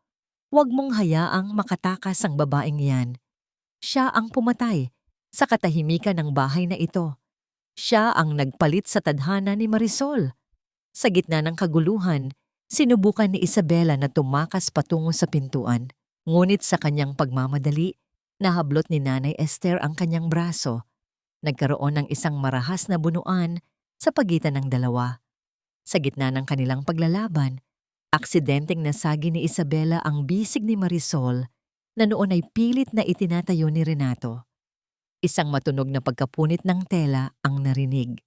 [SPEAKER 1] huwag mong hayaang makatakas ang babaeng yan. Siya ang pumatay sa katahimikan ng bahay na ito. Siya ang nagpalit sa tadhana ni Marisol." Sa gitna ng kaguluhan, sinubukan ni Isabela na tumakas patungo sa pintuan. Ngunit sa kanyang pagmamadali, nahablot ni Nanay Esther ang kanyang braso. Nagkaroon ng isang marahas na bunuan sa pagitan ng dalawa. Sa gitna ng kanilang paglalaban, aksidenteng nasagi ni Isabela ang bisig ni Marisol na noon ay pilit na itinatayo ni Renato. Isang matunog na pagkapunit ng tela ang narinig.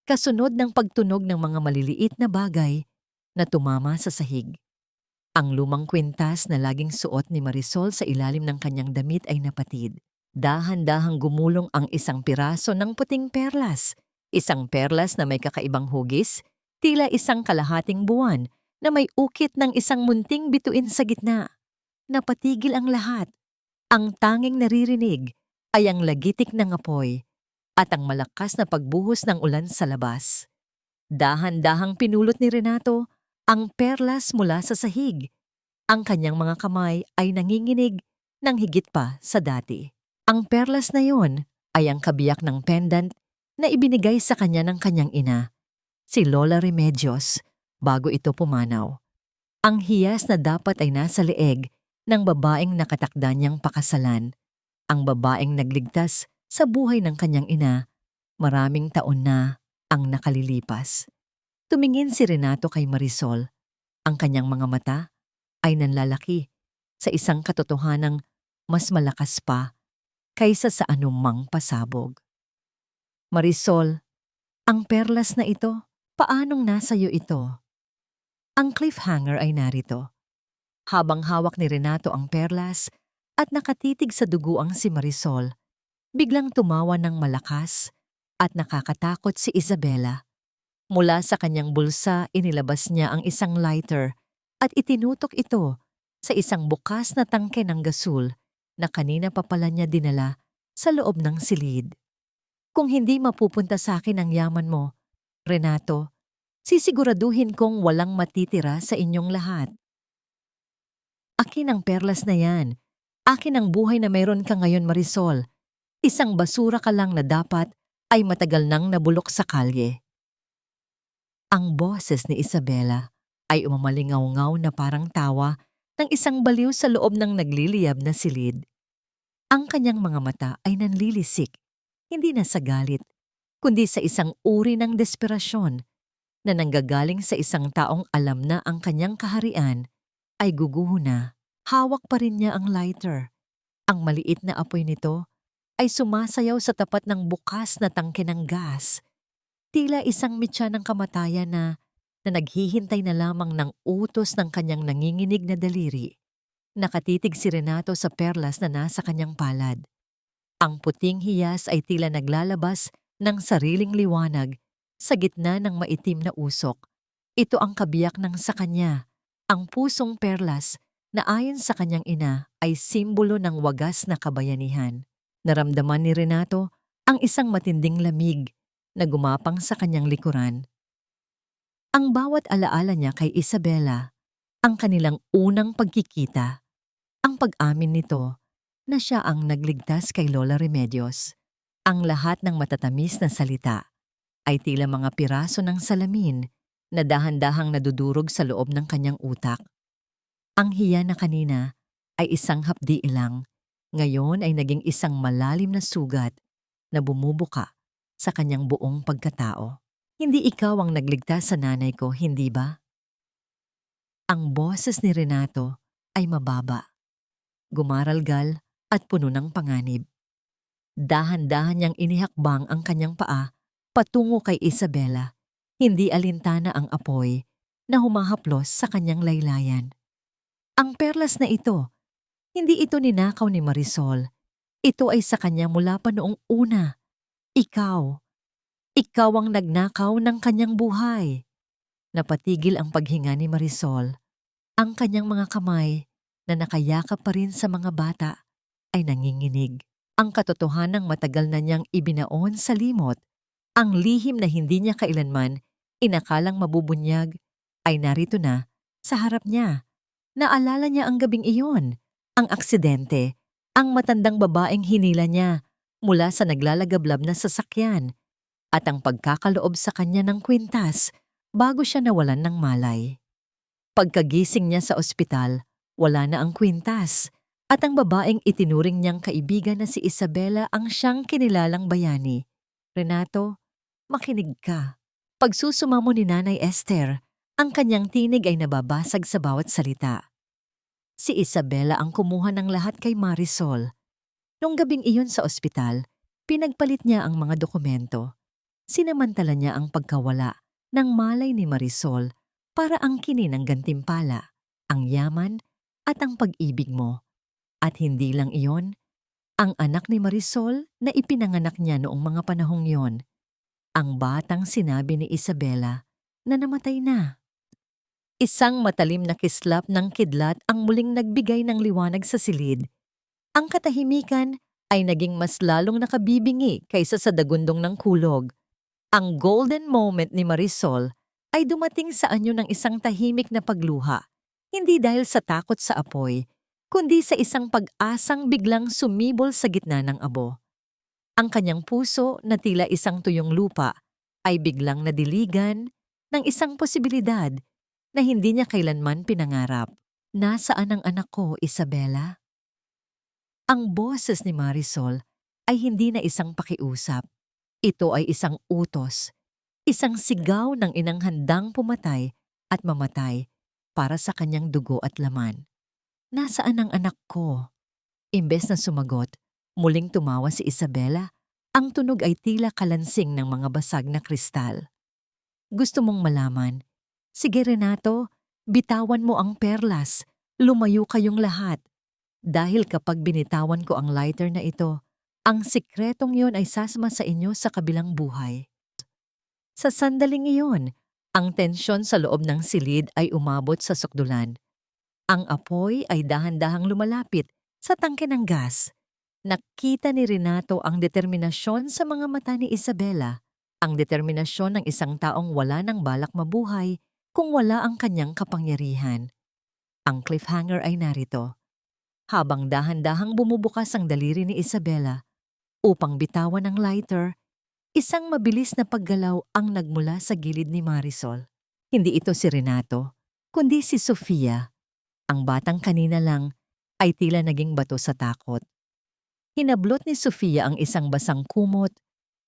[SPEAKER 1] Kasunod ng pagtunog ng mga maliliit na bagay na tumama sa sahig. Ang lumang kwintas na laging suot ni Marisol sa ilalim ng kanyang damit ay napatid. Dahan-dahang gumulong ang isang piraso ng puting perlas. Isang perlas na may kakaibang hugis, tila isang kalahating buwan na may ukit ng isang munting bituin sa gitna. Napatigil ang lahat. Ang tanging naririnig ay ang lagitik ng apoy at ang malakas na pagbuhos ng ulan sa labas. Dahan-dahang pinulot ni Renato ang perlas mula sa sahig. Ang kanyang mga kamay ay nanginginig ng higit pa sa dati. Ang perlas na yon ay ang kabiyak ng pendant na ibinigay sa kanya ng kanyang ina, si Lola Remedios, bago ito pumanaw. Ang hiyas na dapat ay nasa leeg ng babaeng nakatakda niyang pakasalan, ang babaeng nagligtas sa buhay ng kanyang ina. Maraming taon na ang nakalilipas. Tumingin si Renato kay Marisol. Ang kanyang mga mata ay nanlalaki sa isang katotohanang mas malakas pa kaysa sa anumang pasabog. "Marisol, ang perlas na ito, paanong nasa iyo ito?" Ang cliffhanger ay narito. Habang hawak ni Renato ang perlas at nakatitig sa duguang si Marisol, biglang tumawa ng malakas at nakakatakot si Isabela. Mula sa kanyang bulsa, inilabas niya ang isang lighter at itinutok ito sa isang bukas na tangke ng gasul na kanina pa pala niya dinala sa loob ng silid. "Kung hindi mapupunta sa akin ang yaman mo, Renato, sisiguraduhin kong walang matitira sa inyong lahat. Akin ang perlas na yan. Akin ang buhay na mayroon ka ngayon, Marisol. Isang basura ka lang na dapat ay matagal nang nabulok sa kalye." Ang boses ni Isabela ay umamalingaw-ngaw na parang tawa ng isang baliw sa loob ng nagliliyab na silid. Ang kanyang mga mata ay nanlilisik, hindi na sa galit, kundi sa isang uri ng desperasyon na nanggagaling sa isang taong alam na ang kanyang kaharian ay guguho na. Hawak pa rin niya ang lighter. Ang maliit na apoy nito ay sumasayaw sa tapat ng bukas na tangke ng gas. Tila isang mitya ng kamatayan na naghihintay na lamang ng utos ng kanyang nanginginig na daliri. Nakatitig si Renato sa perlas na nasa kanyang palad. Ang puting hiyas ay tila naglalabas ng sariling liwanag sa gitna ng maitim na usok. Ito ang kabiyak ng sa kanya, ang pusong perlas na ayon sa kanyang ina ay simbolo ng wagas na kabayanihan. Naramdaman ni Renato ang isang matinding lamig na gumapang sa kanyang likuran. Ang bawat alaala niya kay Isabela, ang kanilang unang pagkikita, ang pag-amin nito na siya ang nagligtas kay Lola Remedios. Ang lahat ng matatamis na salita ay tila mga piraso ng salamin na dahan-dahang nadudurog sa loob ng kanyang utak. Ang hiya na kanina ay isang hapdi ilang, ngayon ay naging isang malalim na sugat na bumubuka sa kanyang buong pagkatao. "Hindi ikaw ang nagligtas sa nanay ko, hindi ba?" Ang boses ni Renato ay mababa, gumaralgal at puno ng panganib. Dahan-dahan niyang inihakbang ang kanyang paa patungo kay Isabela, hindi alintana ang apoy na humahaplos sa kanyang laylayan. Ang perlas na ito, hindi ito ninakaw ni Marisol. Ito ay sa kanya mula pa noong una. Ikaw ang nagnakaw ng kanyang buhay. Napatigil ang paghinga ni Marisol. Ang kanyang mga kamay na nakayakap pa rin sa mga bata ay nanginginig. Ang katotohanang matagal na niyang ibinaon sa limot, ang lihim na hindi niya kailanman inakalang mabubunyag, ay narito na sa harap niya. Naalala niya ang gabing iyon, ang aksidente, ang matandang babaeng hinila niya mula sa naglalagablab na sasakyan, at ang pagkakaloob sa kanya ng kwintas bago siya nawalan ng malay. Pagkagising niya sa ospital, wala na ang kwintas, at ang babaeng itinuring niyang kaibigan na si Isabela ang siyang kinilalang bayani. Renato, makinig ka. Pagsusuma mo ni Nanay Esther, ang kanyang tinig ay nababasag sa bawat salita. Si Isabela ang kumuha ng lahat kay Marisol. Nung gabing iyon sa ospital, pinagpalit niya ang mga dokumento. Sinamantala niya ang pagkawala ng malay ni Marisol para angkinin ang gantimpala, ang yaman at ang pag-ibig mo. At hindi lang iyon, ang anak ni Marisol na ipinanganak niya noong mga panahong yon, ang batang sinabi ni Isabela na namatay na. Isang matalim na kislap ng kidlat ang muling nagbigay ng liwanag sa silid. Ang katahimikan ay naging mas lalong nakabibingi kaysa sa dagundong ng kulog. Ang golden moment ni Marisol ay dumating sa anyo ng isang tahimik na pagluha, hindi dahil sa takot sa apoy, kundi sa isang pag-asang biglang sumibol sa gitna ng abo. Ang kanyang puso na tila isang tuyong lupa ay biglang nadiligan ng isang posibilidad na hindi niya kailanman pinangarap. Nasaan ang anak ko, Isabela? Ang boses ni Marisol ay hindi na isang pakiusap. Ito ay isang utos, isang sigaw ng inang handang pumatay at mamatay para sa kanyang dugo at laman. Nasaan ang anak ko? Imbes na sumagot, muling tumawa si Isabela. Ang tunog ay tila kalansing ng mga basag na kristal. Gusto mong malaman? Sige Renato, bitawan mo ang perlas. Lumayo kayong lahat. Dahil kapag binitawan ko ang lighter na ito, ang sikretong yon ay sasama sa inyo sa kabilang buhay. Sa sandaling iyon, ang tensyon sa loob ng silid ay umabot sa sukdulan. Ang apoy ay dahan-dahang lumalapit sa tangke ng gas. Nakita ni Renato ang determinasyon sa mga mata ni Isabela, ang determinasyon ng isang taong wala ng balak mabuhay kung wala ang kanyang kapangyarihan. Ang cliffhanger ay narito. Habang dahan-dahang bumubukas ang daliri ni Isabela upang bitawan ang lighter, isang mabilis na paggalaw ang nagmula sa gilid ni Marisol. Hindi ito si Renato, kundi si Sofia. Ang batang kanina lang ay tila naging bato sa takot. Hinablot ni Sofia ang isang basang kumot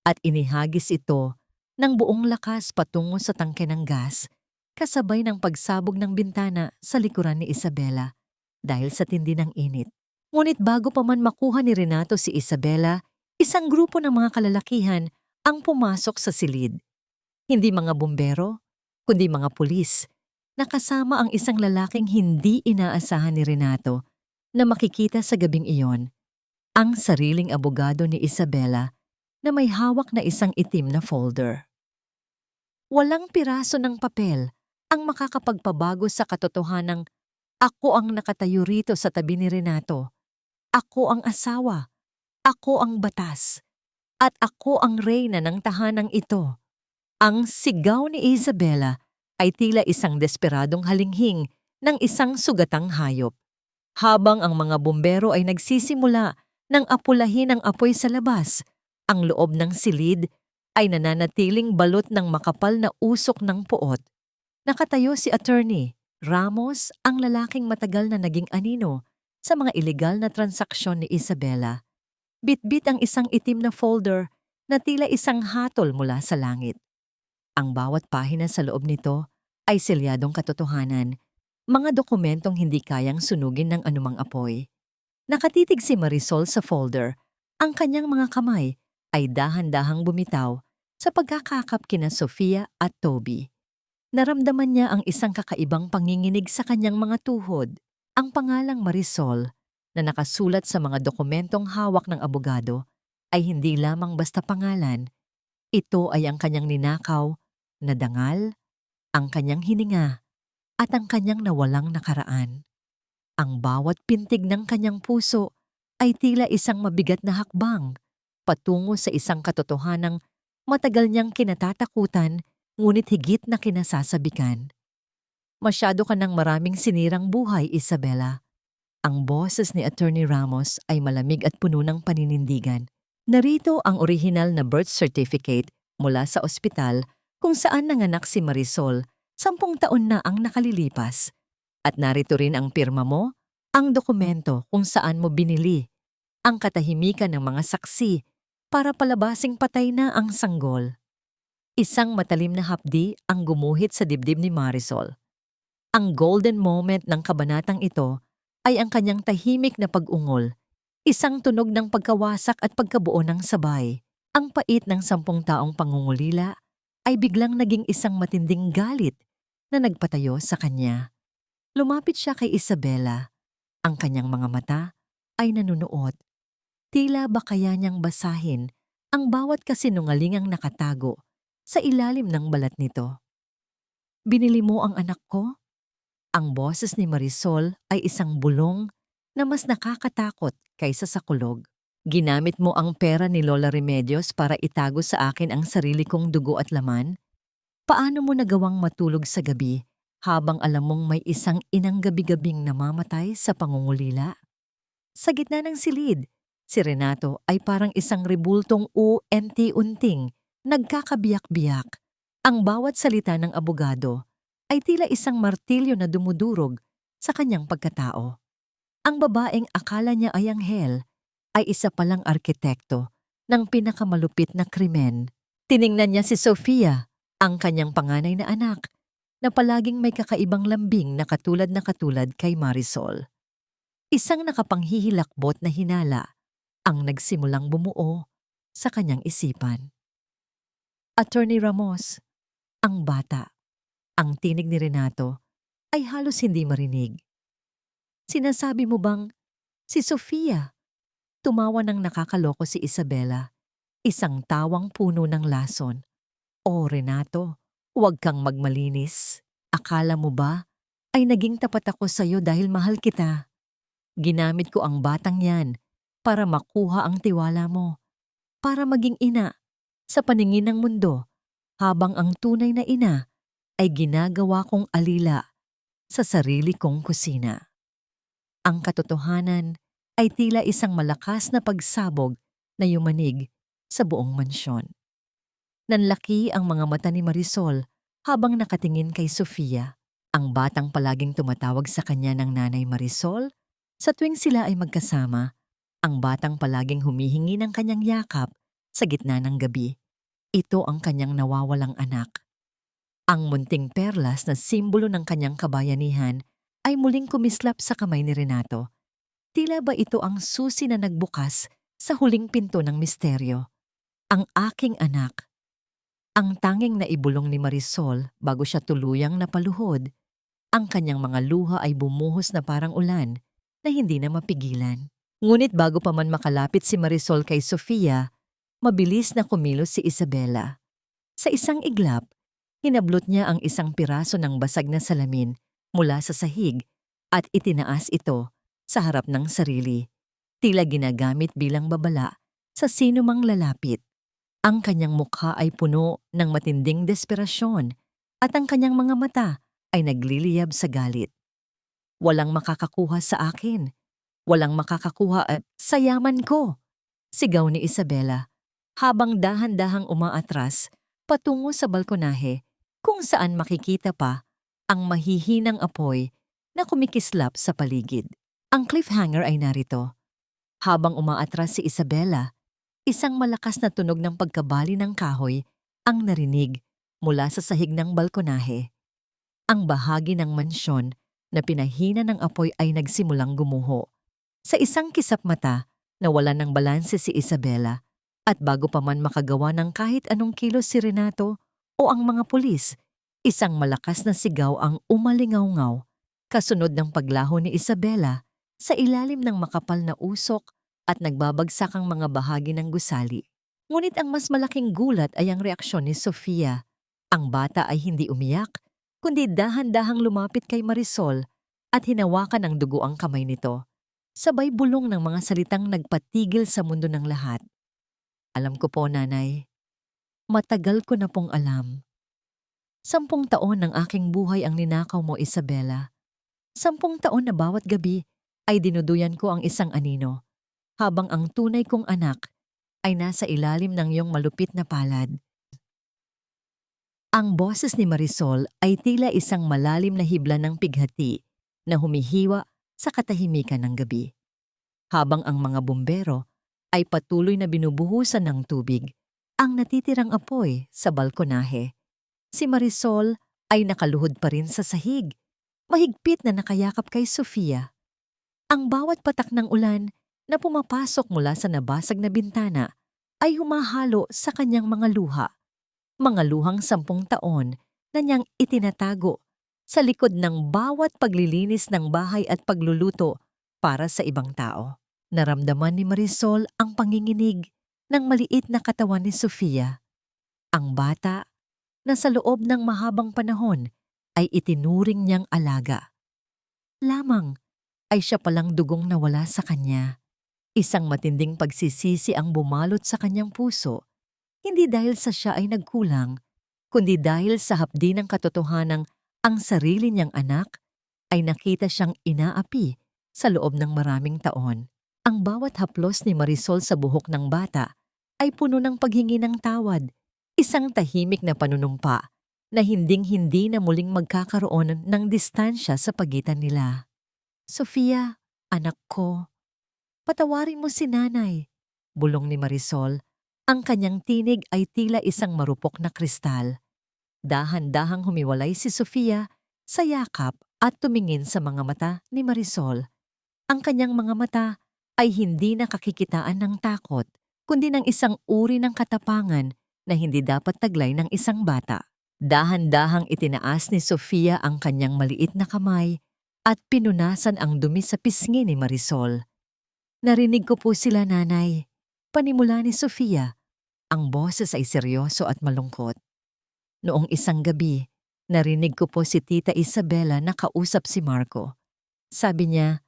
[SPEAKER 1] at inihagis ito ng buong lakas patungo sa tangke ng gas, kasabay ng pagsabog ng bintana sa likuran ni Isabela dahil sa tindi ng init. Ngunit bago pa man makuha ni Renato si Isabela, isang grupo ng mga kalalakihan ang pumasok sa silid. Hindi mga bumbero, kundi mga pulis, nakasama ang isang lalaking hindi inaasahan ni Renato na makikita sa gabing iyon, ang sariling abogado ni Isabela na may hawak na isang itim na folder. Walang piraso ng papel ang makakapagpabago sa katotohanang ako ang nakatayo rito sa tabi ni Renato. Ako ang asawa, ako ang batas, at ako ang reyna ng tahanang ito. Ang sigaw ni Isabela ay tila isang desperadong halinghing ng isang sugatang hayop. Habang ang mga bumbero ay nagsisimula ng apulahin ang apoy sa labas, ang loob ng silid ay nananatiling balot ng makapal na usok ng puot. Nakatayo si Attorney Ramos, ang lalaking matagal na naging anino sa mga ilegal na transaksyon ni Isabela. Bitbit ang isang itim na folder na tila isang hatol mula sa langit. Ang bawat pahina sa loob nito ay selyadong katotohanan, Mga dokumentong hindi kayang sunugin ng anumang apoy. Nakatitig si Marisol sa folder. Ang kanyang mga kamay ay dahan-dahang bumitaw sa pagkakakap kina Sofia at Toby. Naramdaman niya ang isang kakaibang panginginig sa kanyang mga tuhod. Ang pangalang Marisol na nakasulat sa mga dokumentong hawak ng abogado ay hindi lamang basta pangalan. Ito ay ang kanyang ninakaw na dangal, ang kanyang hininga, at ang kanyang nawalang nakaraan. Ang bawat pintig ng kanyang puso ay tila isang mabigat na hakbang patungo sa isang katotohanang matagal niyang kinatatakutan ngunit higit na kinasasabikan. Masyado ka ng maraming sinirang buhay, Isabela. Ang boses ni Attorney Ramos ay malamig at puno ng paninindigan. Narito ang orihinal na birth certificate mula sa ospital kung saan nanganak si Marisol 10 taon na ang nakalilipas. At narito rin ang pirma mo, ang dokumento kung saan mo binili, ang katahimikan ng mga saksi para palabasing patay na ang sanggol. Isang matalim na hapdi ang gumuhit sa dibdib ni Marisol. Ang golden moment ng kabanatang ito ay ang kanyang tahimik na pag-ungol, isang tunog ng pagkawasak at pagkabuo ng sabay. Ang pait ng 10 taong pangungulila ay biglang naging isang matinding galit na nagpatayo sa kanya. Lumapit siya kay Isabela. Ang kanyang mga mata ay nanunuot. Tila ba kaya niyang basahin ang bawat kasinungalingang nakatago sa ilalim ng balat nito. Binili mo ang anak ko? Ang boses ni Marisol ay isang bulong na mas nakakatakot kaysa sa kulog. Ginamit mo ang pera ni Lola Remedios para itago sa akin ang sarili kong dugo at laman? Paano mo nagawang matulog sa gabi habang alam mong may isang inang gabi-gabing namamatay sa pangungulila? Sa gitna ng silid, si Renato ay parang isang rebultong unti-unting nagkakabiyak-biyak. Ang bawat salita ng abogado ay tila isang martilyo na dumudurog sa kanyang pagkatao. Ang babaeng akala niya ay anghel ay isa palang arkitekto ng pinakamalupit na krimen. Tiningnan niya si Sofia, ang kanyang panganay na anak, na palaging may kakaibang lambing na katulad kay Marisol. Isang nakapanghihilakbot na hinala ang nagsimulang bumuo sa kanyang isipan. Attorney Ramos, ang bata, ang tinig ni Renato ay halos hindi marinig. Sinasabi mo bang si Sofia? Tumawa ng nakakaloko si Isabela, isang tawang puno ng lason. O Renato, huwag kang magmalinis. Akala mo ba ay naging tapat ako sa iyo dahil mahal kita? Ginamit ko ang batang yan para makuha ang tiwala mo, para maging ina sa paningin ng mundo, habang ang tunay na ina ay ginagawa kong alila sa sarili kong kusina. Ang katotohanan ay tila isang malakas na pagsabog na yumanig sa buong mansyon. Nanlaki ang mga mata ni Marisol habang nakatingin kay Sofia, ang batang palaging tumatawag sa kanya ng Nanay Marisol. Sa tuwing sila ay magkasama, ang batang palaging humihingi ng kanyang yakap sa gitna ng gabi. Ito ang kanyang nawawalang anak. Ang munting perlas na simbolo ng kanyang kabayanihan ay muling kumislap sa kamay ni Renato. Tila ba ito ang susi na nagbukas sa huling pinto ng misteryo? Ang aking anak. Ang tanging naibulong ni Marisol bago siya tuluyang napaluhod. Ang kanyang mga luha ay bumuhos na parang ulan na hindi na mapigilan. Ngunit bago pa man makalapit si Marisol kay Sofia, mabilis na kumilos si Isabela. Sa isang iglap, hinablot niya ang isang piraso ng basag na salamin mula sa sahig at itinaas ito sa harap ng sarili, tila ginagamit bilang babala sa sino mang lalapit. Ang kanyang mukha ay puno ng matinding desperasyon at ang kanyang mga mata ay nagliliyab sa galit. Walang makakakuha sa akin. Walang makakakuha sa yaman ko, sigaw ni Isabela habang dahan-dahang umaatras patungo sa balkonahe kung saan makikita pa ang mahihinang apoy na kumikislap sa paligid. Ang cliffhanger ay narito. Habang umaatras si Isabela, isang malakas na tunog ng pagkabali ng kahoy ang narinig mula sa sahig ng balkonahe. Ang bahagi ng mansyon na pinahina ng apoy ay nagsimulang gumuho. Sa isang kisap mata, nawalan ng balanse si Isabela at bago pa man makagawa ng kahit anong kilos si Renato o ang mga pulis, isang malakas na sigaw ang umalingaw-ngaw kasunod ng paglaho ni Isabela sa ilalim ng makapal na usok at nagbabagsak ang mga bahagi ng gusali. Ngunit ang mas malaking gulat ay ang reaksyon ni Sofia. Ang bata ay hindi umiyak, kundi dahan-dahang lumapit kay Marisol at hinawakan ng dugo ang kamay nito. Sabay bulong ng mga salitang nagpatigil sa mundo ng lahat. Alam ko po, nanay. Matagal ko na pong alam. 10 taon ng aking buhay ang ninakaw mo, Isabela. 10 taon na bawat gabi ay dinuduyan ko ang isang anino, habang ang tunay kong anak ay nasa ilalim ng iyong malupit na palad. Ang boses ni Marisol ay tila isang malalim na hibla ng pighati na humihiwa sa katahimikan ng gabi. Habang ang mga bumbero ay patuloy na binubuhusan ng tubig ang natitirang apoy sa balkonahe, si Marisol ay nakaluhod pa rin sa sahig, mahigpit na nakayakap kay Sofia. Ang bawat patak ng ulan na pumapasok mula sa nabasag na bintana ay humahalo sa kanyang mga luha. Mga luhang 10 taon na niyang itinatago sa likod ng bawat paglilinis ng bahay at pagluluto para sa ibang tao. Naramdaman ni Marisol ang panginginig ng maliit na katawan ni Sofia. Ang bata na sa loob ng mahabang panahon ay itinuring niyang alaga. Lamang ay siya palang dugong nawala sa kanya. Isang matinding pagsisisi ang bumalot sa kanyang puso, hindi dahil sa siya ay nagkulang, kundi dahil sa hapdi ng katotohanang ang sarili niyang anak ay nakita siyang inaapi sa loob ng maraming taon. Ang bawat haplos ni Marisol sa buhok ng bata ay puno ng paghingi ng tawad, isang tahimik na panunumpa na hinding-hindi na muling magkakaroon ng distansya sa pagitan nila. Sofia, anak ko, patawarin mo si nanay, bulong ni Marisol. Ang kanyang tinig ay tila isang marupok na kristal. Dahan-dahang humiwalay si Sofia sa yakap at tumingin sa mga mata ni Marisol. Ang kanyang mga mata ay hindi nakakikitaan ng takot, kundi ng isang uri ng katapangan na hindi dapat taglay ng isang bata. Dahan-dahang itinaas ni Sofia ang kanyang maliit na kamay at pinunasan ang dumi sa pisngi ni Marisol. Narinig ko po sila, nanay. Panimula ni Sofia. Ang boses ay seryoso at malungkot. Noong isang gabi, narinig ko po si Tita Isabela na kausap si Marco. Sabi niya,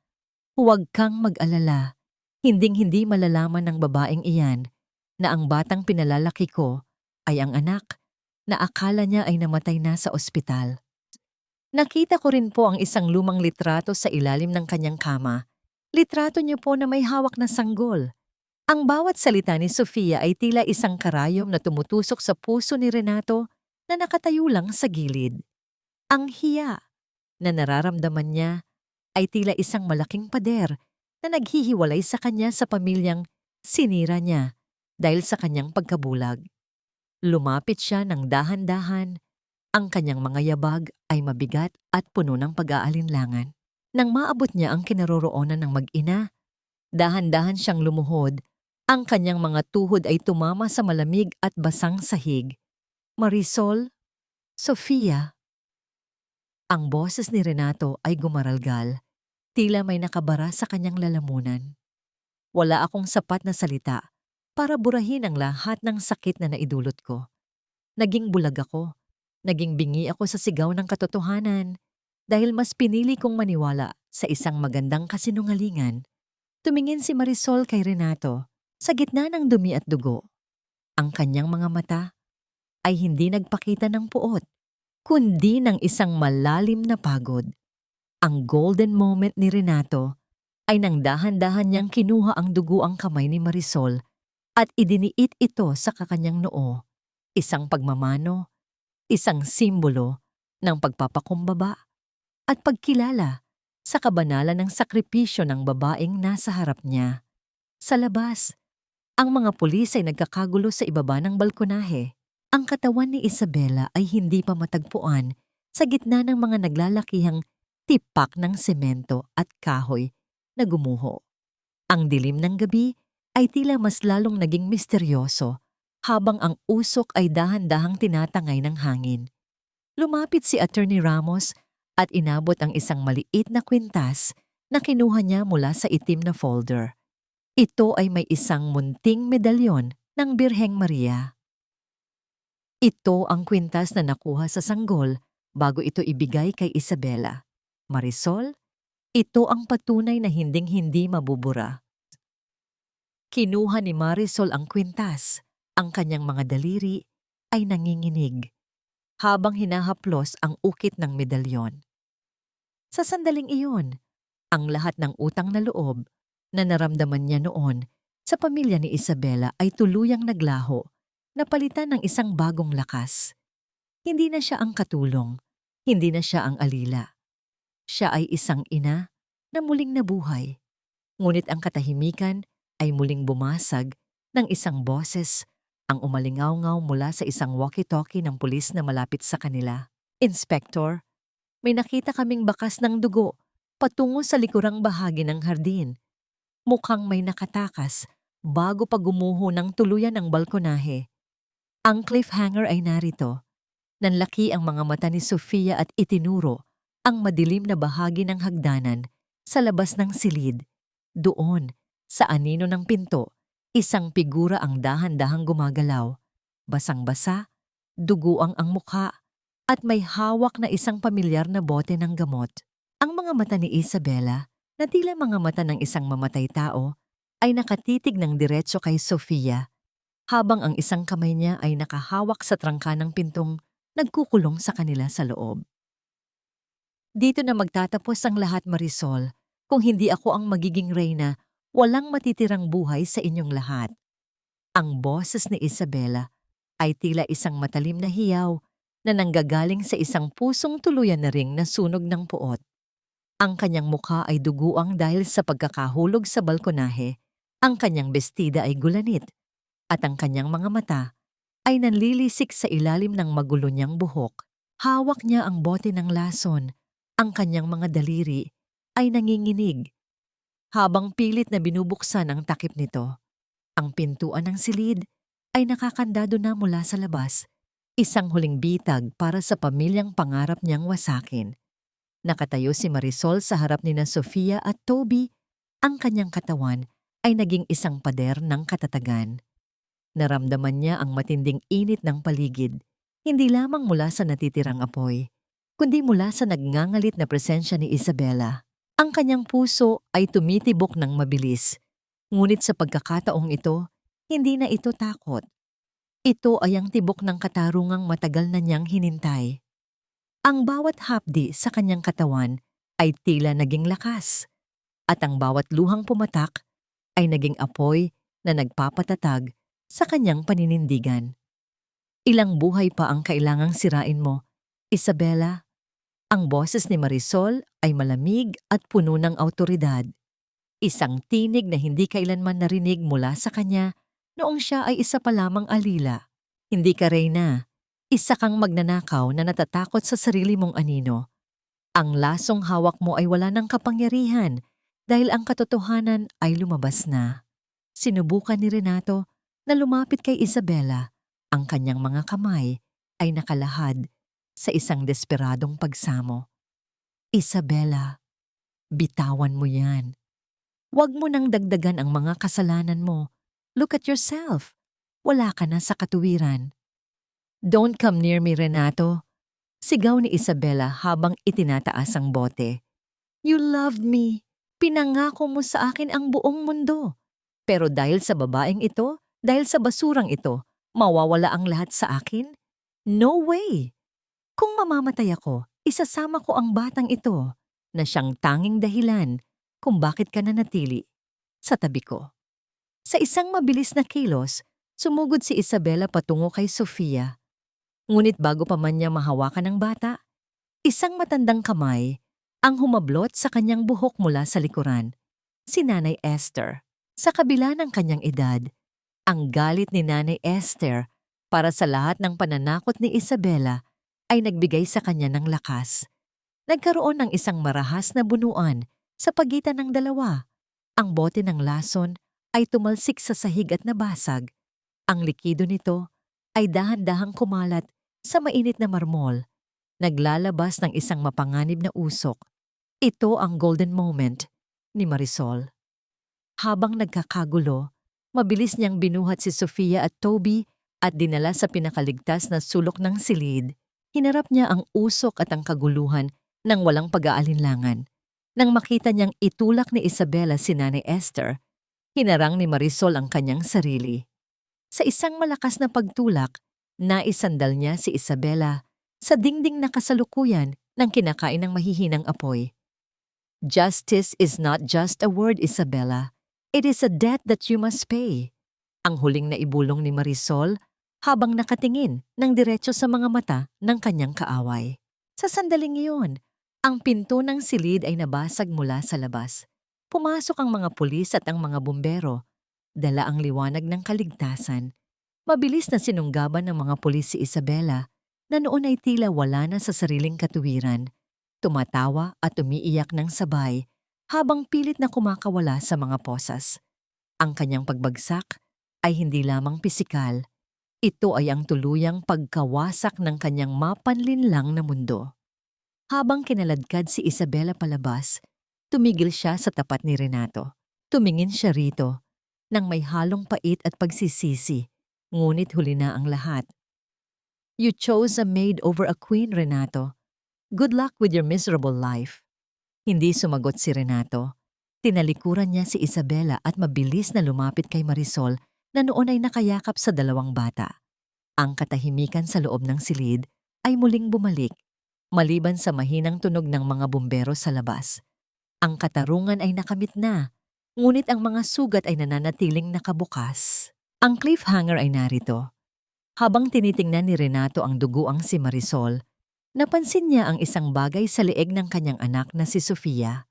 [SPEAKER 1] "Huwag kang mag-alala. Hinding-hindi malalaman ng babaeng iyan na ang batang pinalalaki ko ay ang anak na akala niya ay namatay na sa ospital." Nakita ko rin po ang isang lumang litrato sa ilalim ng kanyang kama. Litrato niyo po na may hawak na sanggol. Ang bawat salita ni Sofia ay tila isang karayom na tumutusok sa puso ni Renato na nakatayo lang sa gilid. Ang hiya na nararamdaman niya ay tila isang malaking pader na naghihiwalay sa kanya sa pamilyang sinira niya dahil sa kanyang pagkabulag. Lumapit siya ng dahan-dahan. Ang kanyang mga yabag ay mabigat at puno ng pag-aalinlangan. Nang maabot niya ang kinaroroonan ng mag-ina, dahan-dahan siyang lumuhod. Ang kanyang mga tuhod ay tumama sa malamig at basang sahig. Marisol, Sofia. Ang boses ni Renato ay gumaralgal, tila may nakabara sa kanyang lalamunan. Wala akong sapat na salita para burahin ang lahat ng sakit na naidulot ko. Naging bulag ako, naging bingi ako sa sigaw ng katotohanan dahil mas pinili kong maniwala sa isang magandang kasinungalingan. Tumingin si Marisol kay Renato sa gitna ng dumi at dugo. Ang kanyang mga mata ay hindi nagpakita ng puot, kundi ng isang malalim na pagod. Ang golden moment ni Renato ay nang dahan-dahan niyang kinuha ang duguang kamay ni Marisol at idiniit ito sa kakanyang noo. Isang pagmamano, isang simbolo ng pagpapakumbaba at pagkilala sa kabanalan ng sakripisyo ng babaeng nasa harap niya. Sa labas, ang mga pulis ay nagkakagulo sa ibaba ng balkonahe. Ang katawan ni Isabela ay hindi pa matagpuan sa gitna ng mga naglalakihang tipak ng semento at kahoy na gumuho. Ang dilim ng gabi ay tila mas lalong naging misteryoso habang ang usok ay dahan-dahang tinatangay ng hangin. Lumapit si Attorney Ramos at inabot ang isang maliit na kwintas na kinuha niya mula sa itim na folder. Ito ay may isang munting medalyon ng Birheng Maria. Ito ang kwintas na nakuha sa sanggol bago ito ibigay kay Isabela. Marisol, ito ang patunay na hinding-hindi mabubura. Kinuha ni Marisol ang kwintas. Ang kanyang mga daliri ay nanginginig habang hinahaplos ang ukit ng medalyon. Sa sandaling iyon, ang lahat ng utang na loob na naramdaman niya noon sa pamilya ni Isabela ay tuluyang naglaho, napalitan ng isang bagong lakas. Hindi na siya ang katulong, hindi na siya ang alila. Siya ay isang ina na muling nabuhay. Ngunit ang katahimikan ay muling bumasag ng isang boses, ang umalingaw-ngaw mula sa isang walkie-talkie ng pulis na malapit sa kanila. Inspector, may nakita kaming bakas ng dugo patungo sa likurang bahagi ng hardin. Mukhang may nakatakas bago pa gumuho ng tuluyan ang balkonahe. Ang cliffhanger ay narito. Nanlaki ang mga mata ni Sofia at itinuro ang madilim na bahagi ng hagdanan sa labas ng silid. Doon, sa anino ng pinto, isang figura ang dahan-dahang gumagalaw. Basang-basa, duguang ang mukha, at may hawak na isang pamilyar na bote ng gamot. Ang mga mata ni Isabela, na tila mga mata ng isang mamatay tao, ay nakatitig ng diretso kay Sofia, habang ang isang kamay niya ay nakahawak sa trangka ng pintong nagkukulong sa kanila sa loob. Dito na magtatapos ang lahat, Marisol. Kung hindi ako ang magiging reyna, walang matitirang buhay sa inyong lahat. Ang boses ni Isabela ay tila isang matalim na hiyaw na nanggagaling sa isang pusong tuluyan na ring nasunog ng puot. Ang kanyang mukha ay duguang dahil sa pagkakahulog sa balkonahe, ang kanyang bestida ay gulanit, at ang kanyang mga mata ay nanlilisik sa ilalim ng magulo niyang buhok. Hawak niya ang bote ng lason. Ang kanyang mga daliri ay nanginginig. Habang pilit na binubuksan ang takip nito, ang pintuan ng silid ay nakakandado na mula sa labas, isang huling bitag para sa pamilyang pangarap niyang wasakin. Nakatayo si Marisol sa harap ni na Sofia at Toby. Ang kanyang katawan ay naging isang pader ng katatagan. Naramdaman niya ang matinding init ng paligid, hindi lamang mula sa natitirang apoy, kundi mula sa nagngangalit na presensya ni Isabela. Ang kanyang puso ay tumitibok ng mabilis, ngunit sa pagkakataong ito, hindi na ito takot. Ito ay ang tibok ng katarungang matagal na niyang hinintay. Ang bawat hapdi sa kanyang katawan ay tila naging lakas, at ang bawat luhang pumatak ay naging apoy na nagpapatatag sa kanyang paninindigan. Ilang buhay pa ang kailangang sirain mo, Isabela? Ang boses ni Marisol ay malamig at puno ng awtoridad. Isang tinig na hindi kailanman narinig mula sa kanya noong siya ay isa pa lamang alila. Hindi ka reyna, isa kang magnanakaw na natatakot sa sarili mong anino. Ang lasong hawak mo ay wala ng kapangyarihan dahil ang katotohanan ay lumabas na. Sinubukan ni Renato na lumapit kay Isabela. Ang kanyang mga kamay ay nakalahad sa isang desperadong pagsamo. Isabela, bitawan mo yan. Huwag mo nang dagdagan ang mga kasalanan mo. Look at yourself. Wala ka na sa katuwiran. Don't come near me, Renato. Sigaw ni Isabela habang itinataas ang bote. You loved me. Pinangako mo sa akin ang buong mundo. Pero dahil sa babaeng ito, dahil sa basurang ito, mawawala ang lahat sa akin? No way! Kung mamamatay ako, isasama ko ang batang ito na siyang tanging dahilan kung bakit ka nanatili sa tabi ko. Sa isang mabilis na kilos, sumugod si Isabela patungo kay Sofia. Ngunit bago pa man niya mahawakan ng bata, isang matandang kamay ang humablot sa kanyang buhok mula sa likuran. Si Nanay Esther. Sa kabila ng kanyang edad, ang galit ni Nanay Esther para sa lahat ng pananakot ni Isabela ay nagbigay sa kanya ng lakas. Nagkaroon ng isang marahas na bunuan sa pagitan ng dalawa. Ang bote ng lason ay tumalsik sa sahig at nabasag. Ang likido nito ay dahan-dahang kumalat sa mainit na marmol, naglalabas ng isang mapanganib na usok. Ito ang golden moment ni Marisol. Habang nagkakagulo, mabilis niyang binuhat si Sofia at Toby at dinala sa pinakaligtas na sulok ng silid. Hinarap niya ang usok at ang kaguluhan ng walang pag-aalinlangan. Nang makita niyang itulak ni Isabela si Nanay Esther, hinarang ni Marisol ang kanyang sarili. Sa isang malakas na pagtulak, naisandal niya si Isabela sa dingding na kasalukuyan ng kinakain ng mahihinang apoy. Justice is not just a word, Isabela. It is a debt that you must pay. Ang huling na ibulong ni Marisol habang nakatingin ng diretso sa mga mata ng kanyang kaaway. Sa sandaling iyon, ang pinto ng silid ay nabasag mula sa labas. Pumasok ang mga pulis at ang mga bumbero. Dala ang liwanag ng kaligtasan. Mabilis na sinunggaban ng mga pulis si Isabela na noon ay tila wala na sa sariling katuwiran. Tumatawa at umiiyak ng sabay habang pilit na kumakawala sa mga posas. Ang kanyang pagbagsak ay hindi lamang pisikal. Ito ay ang tuluyang pagkawasak ng kanyang mapanlinlang na mundo. Habang kinaladkad si Isabela palabas, tumigil siya sa tapat ni Renato. Tumingin siya rito, nang may halong pait at pagsisisi, ngunit huli na ang lahat. You chose a maid over a queen, Renato. Good luck with your miserable life. Hindi sumagot si Renato. Tinalikuran niya si Isabela at mabilis na lumapit kay Marisol na noon ay nakayakap sa dalawang bata. Ang katahimikan sa loob ng silid ay muling bumalik, maliban sa mahinang tunog ng mga bumbero sa labas. Ang katarungan ay nakamit na, ngunit ang mga sugat ay nananatiling nakabukas. Ang cliffhanger ay narito. Habang tinitingnan ni Renato ang duguang si Marisol, napansin niya ang isang bagay sa leeg ng kanyang anak na si Sofia.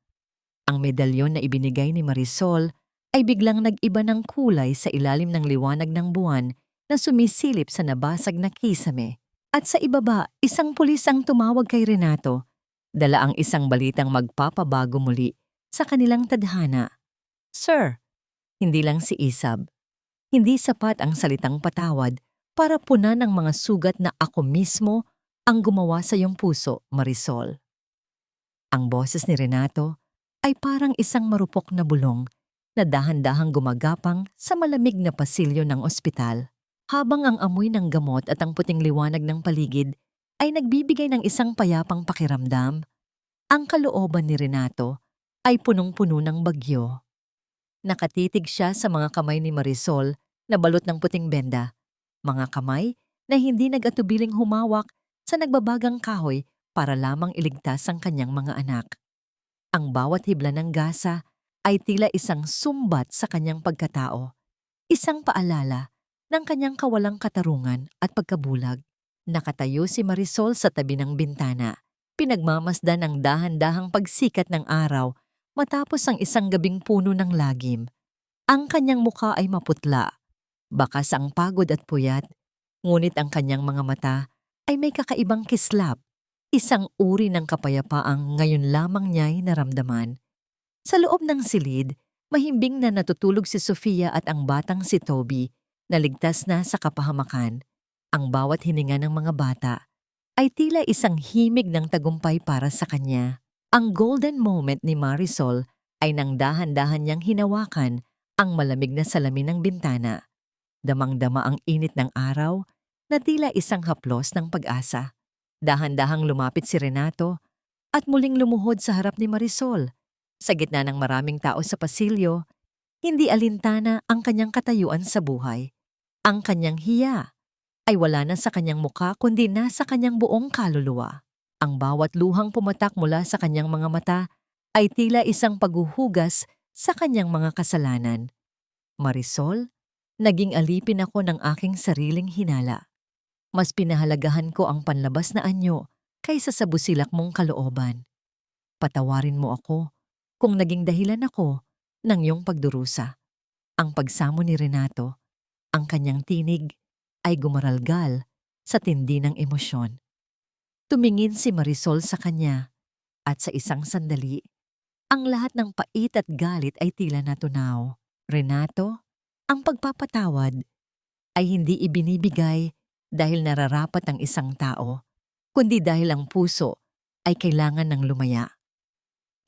[SPEAKER 1] Ang medalyon na ibinigay ni Marisol ay biglang nag-iba ng kulay sa ilalim ng liwanag ng buwan na sumisilip sa nabasag na kisame. At sa ibaba, isang pulis ang tumawag kay Renato. Dala ang isang balitang magpapabago muli sa kanilang tadhana. Sir, hindi lang si Isab. Hindi sapat ang salitang patawad para punan ng mga sugat na ako mismo ang gumawa sa iyong puso, Marisol. Ang boses ni Renato ay parang isang marupok na bulong na dahan-dahang gumagapang sa malamig na pasilyo ng ospital, habang ang amoy ng gamot at ang puting liwanag ng paligid ay nagbibigay ng isang payapang pakiramdam. Ang kalooban ni Renato ay punong-puno ng bagyo. Nakatitig siya sa mga kamay ni Marisol na balot ng puting benda, mga kamay na hindi nag-atubiling humawak sa nagbabagang kahoy para lamang iligtas ang kanyang mga anak. Ang bawat hibla ng gasa ay tila isang sumbat sa kanyang pagkatao, isang paalala ng kanyang kawalang katarungan at pagkabulag. Nakatayo si Marisol sa tabi ng bintana, pinagmamasdan ang dahan-dahang pagsikat ng araw matapos ang isang gabing puno ng lagim. Ang kanyang mukha ay maputla, bakas ang pagod at puyat, ngunit ang kanyang mga mata ay may kakaibang kislap, isang uri ng kapayapaang ngayon lamang niya'y naramdaman. Sa loob ng silid, mahimbing na natutulog si Sofia at ang batang si Toby na ligtas na sa kapahamakan. Ang bawat hininga ng mga bata ay tila isang himig ng tagumpay para sa kanya. Ang golden moment ni Marisol ay nang dahan-dahan niyang hinawakan ang malamig na salamin ng bintana. Damang-dama ang init ng araw na tila isang haplos ng pag-asa. Dahan-dahang lumapit si Renato at muling lumuhod sa harap ni Marisol. Sa gitna ng maraming tao sa pasilyo, hindi alintana ang kanyang katayuan sa buhay. Ang kanyang hiya ay wala na sa kanyang mukha kundi nasa kanyang buong kaluluwa. Ang bawat luhang pumatak mula sa kanyang mga mata ay tila isang paghuhugas sa kanyang mga kasalanan. Marisol, naging alipin ako ng aking sariling hinala. Mas pinahalagahan ko ang panlabas na anyo kaysa sa busilak mong kalooban. Patawarin mo ako kung naging dahilan ako ng iyong pagdurusa. Ang pagsamo ni Renato, ang kanyang tinig ay gumaralgal sa tindi ng emosyon. Tumingin si Marisol sa kanya at sa isang sandali, ang lahat ng pait at galit ay tila natunaw. Renato, ang pagpapatawad ay hindi ibinibigay dahil nararapat ang isang tao, kundi dahil ang puso ay kailangan ng lumaya.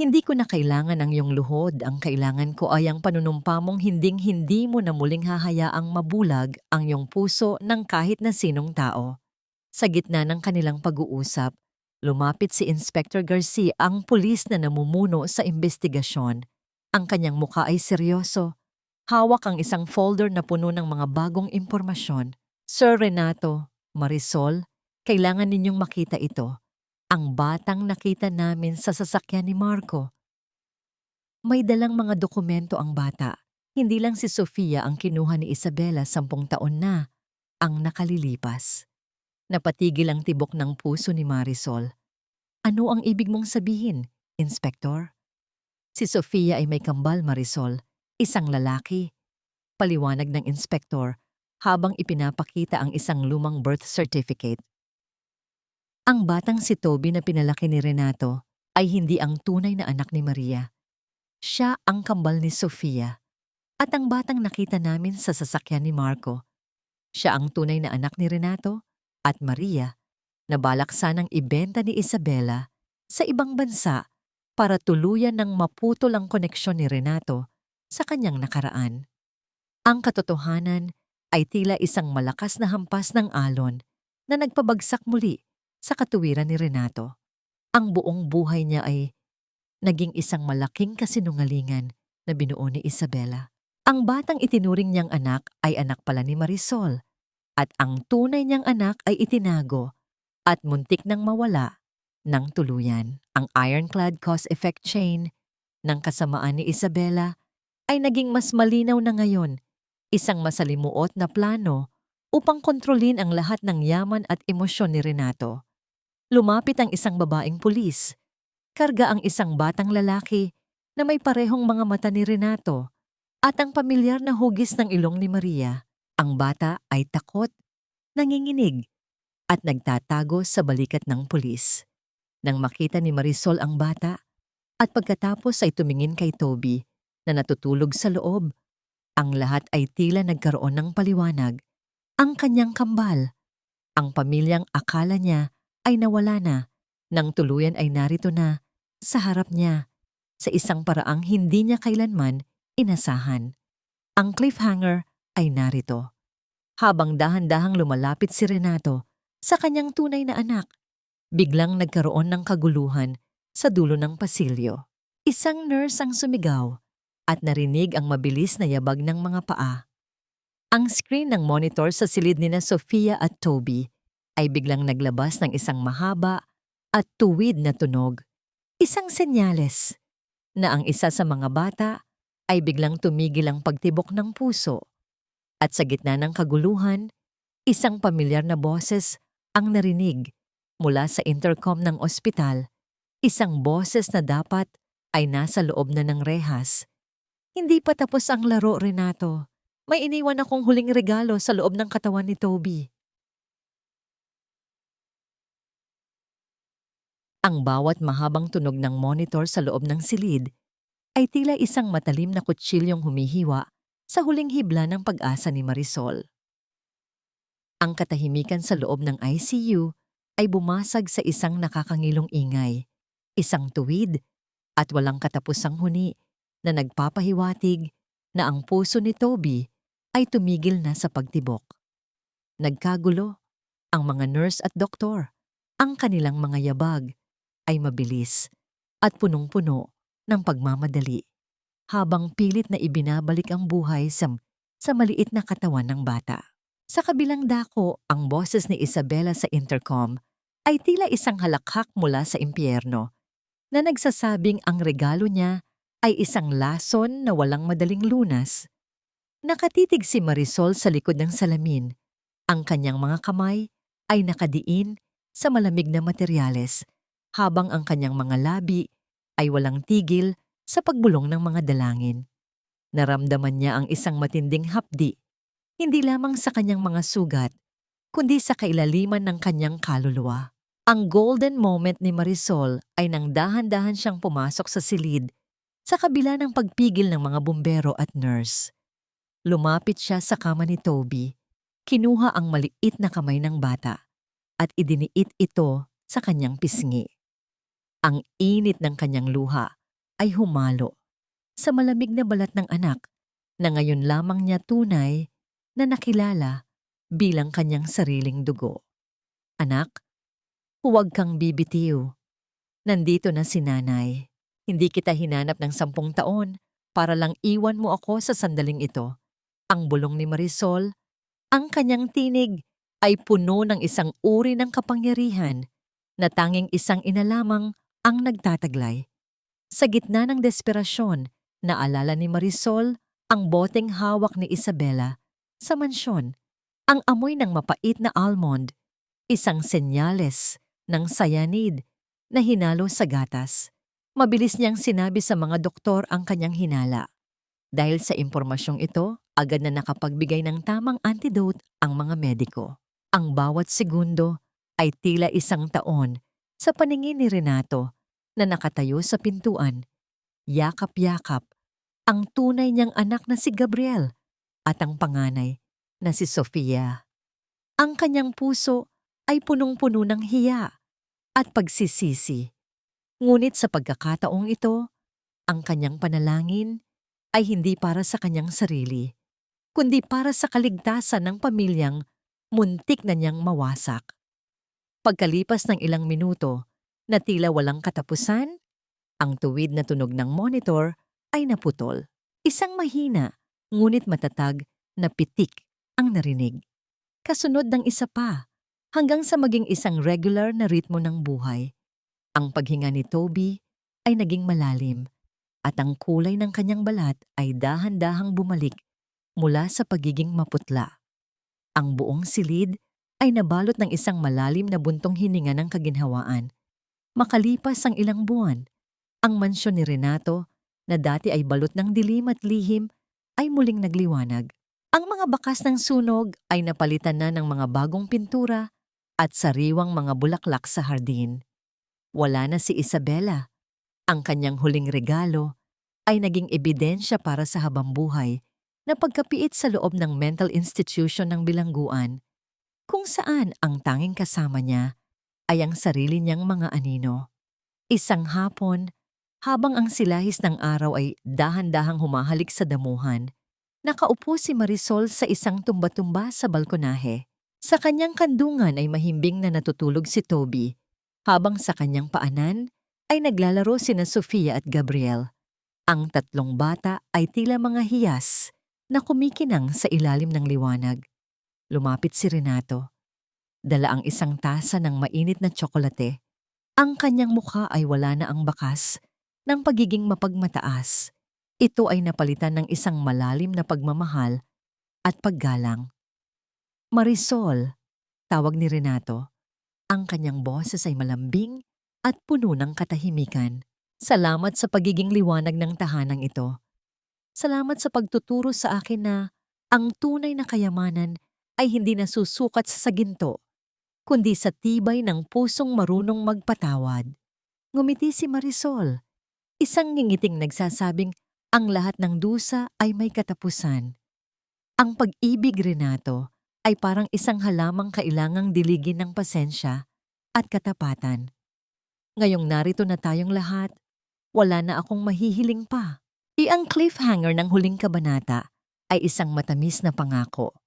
[SPEAKER 1] Hindi ko na kailangan ang iyong luhod, ang kailangan ko ay ang panunumpa mong hinding-hindi mo na muling hahayaang mabulag ang iyong puso ng kahit na sinong tao. Sa gitna ng kanilang pag-uusap, lumapit si Inspector Garcia, ang pulis na namumuno sa investigasyon. Ang kanyang mukha ay seryoso. Hawak ang isang folder na puno ng mga bagong impormasyon. Sir Renato, Marisol, kailangan ninyong makita ito. Ang batang nakita namin sa sasakyan ni Marco. May dalang mga dokumento ang bata. Hindi lang si Sofia ang kinuha ni Isabela, 10 taon na ang nakalilipas. Napatigil ang tibok ng puso ni Marisol. Ano ang ibig mong sabihin, Inspektor? Si Sofia ay may kambal, Marisol. Isang lalaki. Paliwanag ng inspektor habang ipinapakita ang isang lumang birth certificate. Ang batang si Toby na pinalaki ni Renato ay hindi ang tunay na anak ni Maria. Siya ang kambal ni Sofia. At ang batang nakita namin sa sasakyan ni Marco, siya ang tunay na anak ni Renato at Maria na balak sanang ibenta ni Isabela sa ibang bansa para tuluyan ng maputol ang koneksyon ni Renato sa kanyang nakaraan. Ang katotohanan ay tila isang malakas na hampas ng alon na nagpabagsak muli sa katuwiran ni Renato. Ang buong buhay niya ay naging isang malaking kasinungalingan na binuo ni Isabela. Ang batang itinuring niyang anak ay anak pala ni Marisol at ang tunay niyang anak ay itinago at muntik nang mawala ng tuluyan. Ang ironclad cause-effect chain ng kasamaan ni Isabela ay naging mas malinaw na ngayon, isang masalimuot na plano upang kontrolin ang lahat ng yaman at emosyon ni Renato. Lumapit ang isang babaeng pulis. Karga ang isang batang lalaki na may parehong mga mata ni Renato at ang pamilyar na hugis ng ilong ni Maria. Ang bata ay takot, nanginginig at nagtatago sa balikat ng pulis. Nang makita ni Marisol ang bata at pagkatapos ay tumingin kay Toby na natutulog sa loob, ang lahat ay tila nagkaroon ng paliwanag. Ang kanyang kambal, ang pamilyang akala niya ay nawala na, nang tuluyan ay narito na sa harap niya sa isang paraang hindi niya kailanman inasahan. Ang cliffhanger ay narito. Habang dahan-dahang lumalapit si Renato sa kanyang tunay na anak, biglang nagkaroon ng kaguluhan sa dulo ng pasilyo. Isang nurse ang sumigaw at narinig ang mabilis na yabag ng mga paa. Ang screen ng monitor sa silid nina Sofia at Toby ay biglang naglabas ng isang mahaba at tuwid na tunog. Isang senyales na ang isa sa mga bata ay biglang tumigil ang pagtibok ng puso. At sa gitna ng kaguluhan, isang pamilyar na boses ang narinig mula sa intercom ng ospital. Isang boses na dapat ay nasa loob na ng rehas. Hindi pa tapos ang laro, Renato. May iniwan akong huling regalo sa loob ng katawan ni Toby. Ang bawat mahabang tunog ng monitor sa loob ng silid ay tila isang matalim na kutsilyong humihiwa sa huling hibla ng pag-asa ni Marisol. Ang katahimikan sa loob ng ICU ay bumasag sa isang nakakangilong ingay, isang tuwid at walang katapusang huni na nagpapahiwatig na ang puso ni Toby ay tumigil na sa pagtibok. Nagkagulo ang mga nurse at doktor. Ang kanilang mga yabag ay mabilis at punong-puno ng pagmamadali habang pilit na ibinabalik ang buhay sa maliit na katawan ng bata. Sa kabilang dako, ang boses ni Isabela sa intercom ay tila isang halakhak mula sa impyerno na nagsasabing ang regalo niya ay isang lason na walang madaling lunas. Nakatitig si Marisol sa likod ng salamin. Ang kanyang mga kamay ay nakadiin sa malamig na materyales habang ang kanyang mga labi ay walang tigil sa pagbulong ng mga dalangin. Naramdaman niya ang isang matinding hapdi, hindi lamang sa kanyang mga sugat, kundi sa kailaliman ng kanyang kaluluwa. Ang golden moment ni Marisol ay nang dahan-dahan siyang pumasok sa silid sa kabila ng pagpigil ng mga bumbero at nurse. Lumapit siya sa kama ni Toby, kinuha ang maliit na kamay ng bata at idiniit ito sa kanyang pisngi. Ang init ng kanyang luha ay humalo sa malamig na balat ng anak na ngayon lamang niya tunay na nakilala bilang kanyang sariling dugo. Anak, huwag kang bibitiw. Nandito na si nanay. Hindi kita hinanap ng 10 taon para lang iwan mo ako sa sandaling ito. Ang bulong ni Marisol, ang kanyang tinig ay puno ng isang uri ng kapangyarihan na tanging isang ina lamang ang nagtataglay. Sa gitna ng desperasyon, naalala ni Marisol ang boteng hawak ni Isabela sa mansyon, ang amoy ng mapait na almond, isang senyales ng cyanide na hinalo sa gatas. Mabilis niyang sinabi sa mga doktor ang kanyang hinala. Dahil sa impormasyong ito, agad na nakapagbigay ng tamang antidote ang mga mediko. Ang bawat segundo ay tila 1 taon sa paningin ni Renato na nakatayo sa pintuan. Yakap-yakap ang tunay niyang anak na si Gabriel at ang panganay na si Sofia. Ang kanyang puso ay punong-puno ng hiya at pagsisisi. Ngunit sa pagkakataong ito, ang kanyang panalangin ay hindi para sa kanyang sarili, kundi para sa kaligtasan ng pamilyang muntik na niyang mawasak. Pagkalipas ng ilang minuto na tila walang katapusan, ang tuwid na tunog ng monitor ay naputol. Isang mahina, ngunit matatag na pitik ang narinig. Kasunod ng isa pa, hanggang sa maging isang regular na ritmo ng buhay. Ang paghinga ni Toby ay naging malalim at ang kulay ng kanyang balat ay dahan-dahang bumalik mula sa pagiging maputla. Ang buong silid ay nabalot ng isang malalim na buntong hininga ng kaginhawaan. Makalipas ang ilang buwan, ang mansyon ni Renato na dati ay balot ng dilim at lihim ay muling nagliwanag. Ang mga bakas ng sunog ay napalitan na ng mga bagong pintura at sariwang mga bulaklak sa hardin. Wala na si Isabela. Ang kanyang huling regalo ay naging ebidensya para sa habambuhay na pagkapiit sa loob ng mental institution ng bilangguan, kung saan ang tanging kasama niya ay ang sarili niyang mga anino. Isang hapon, habang ang silahis ng araw ay dahan-dahang humahalik sa damuhan, nakaupo si Marisol sa isang tumba-tumba sa balkonahe. Sa kanyang kandungan ay mahimbing na natutulog si Toby, habang sa kanyang paanan ay naglalaro sina Sofia at Gabriel. Ang 3 bata ay tila mga hiyas na kumikinang sa ilalim ng liwanag. Lumapit si Renato. Dala ang isang tasa ng mainit na tsokolate. Ang kanyang mukha ay wala na ang bakas ng pagiging mapagmataas. Ito ay napalitan ng isang malalim na pagmamahal at paggalang. Marisol, tawag ni Renato. Ang kanyang boses ay malambing at puno ng katahimikan. Salamat sa pagiging liwanag ng tahanang ito. Salamat sa pagtuturo sa akin na ang tunay na kayamanan ay hindi nasusukat sa ginto, kundi sa tibay ng pusong marunong magpatawad. Ngumiti si Marisol, isang ngingiting nagsasabing ang lahat ng dusa ay may katapusan. Ang pag-ibig, Renato, ay parang isang halamang kailangang diligin ng pasensya at katapatan. Ngayong narito na tayong lahat, wala na akong mahihiling pa. Ang cliffhanger ng huling kabanata ay isang matamis na pangako.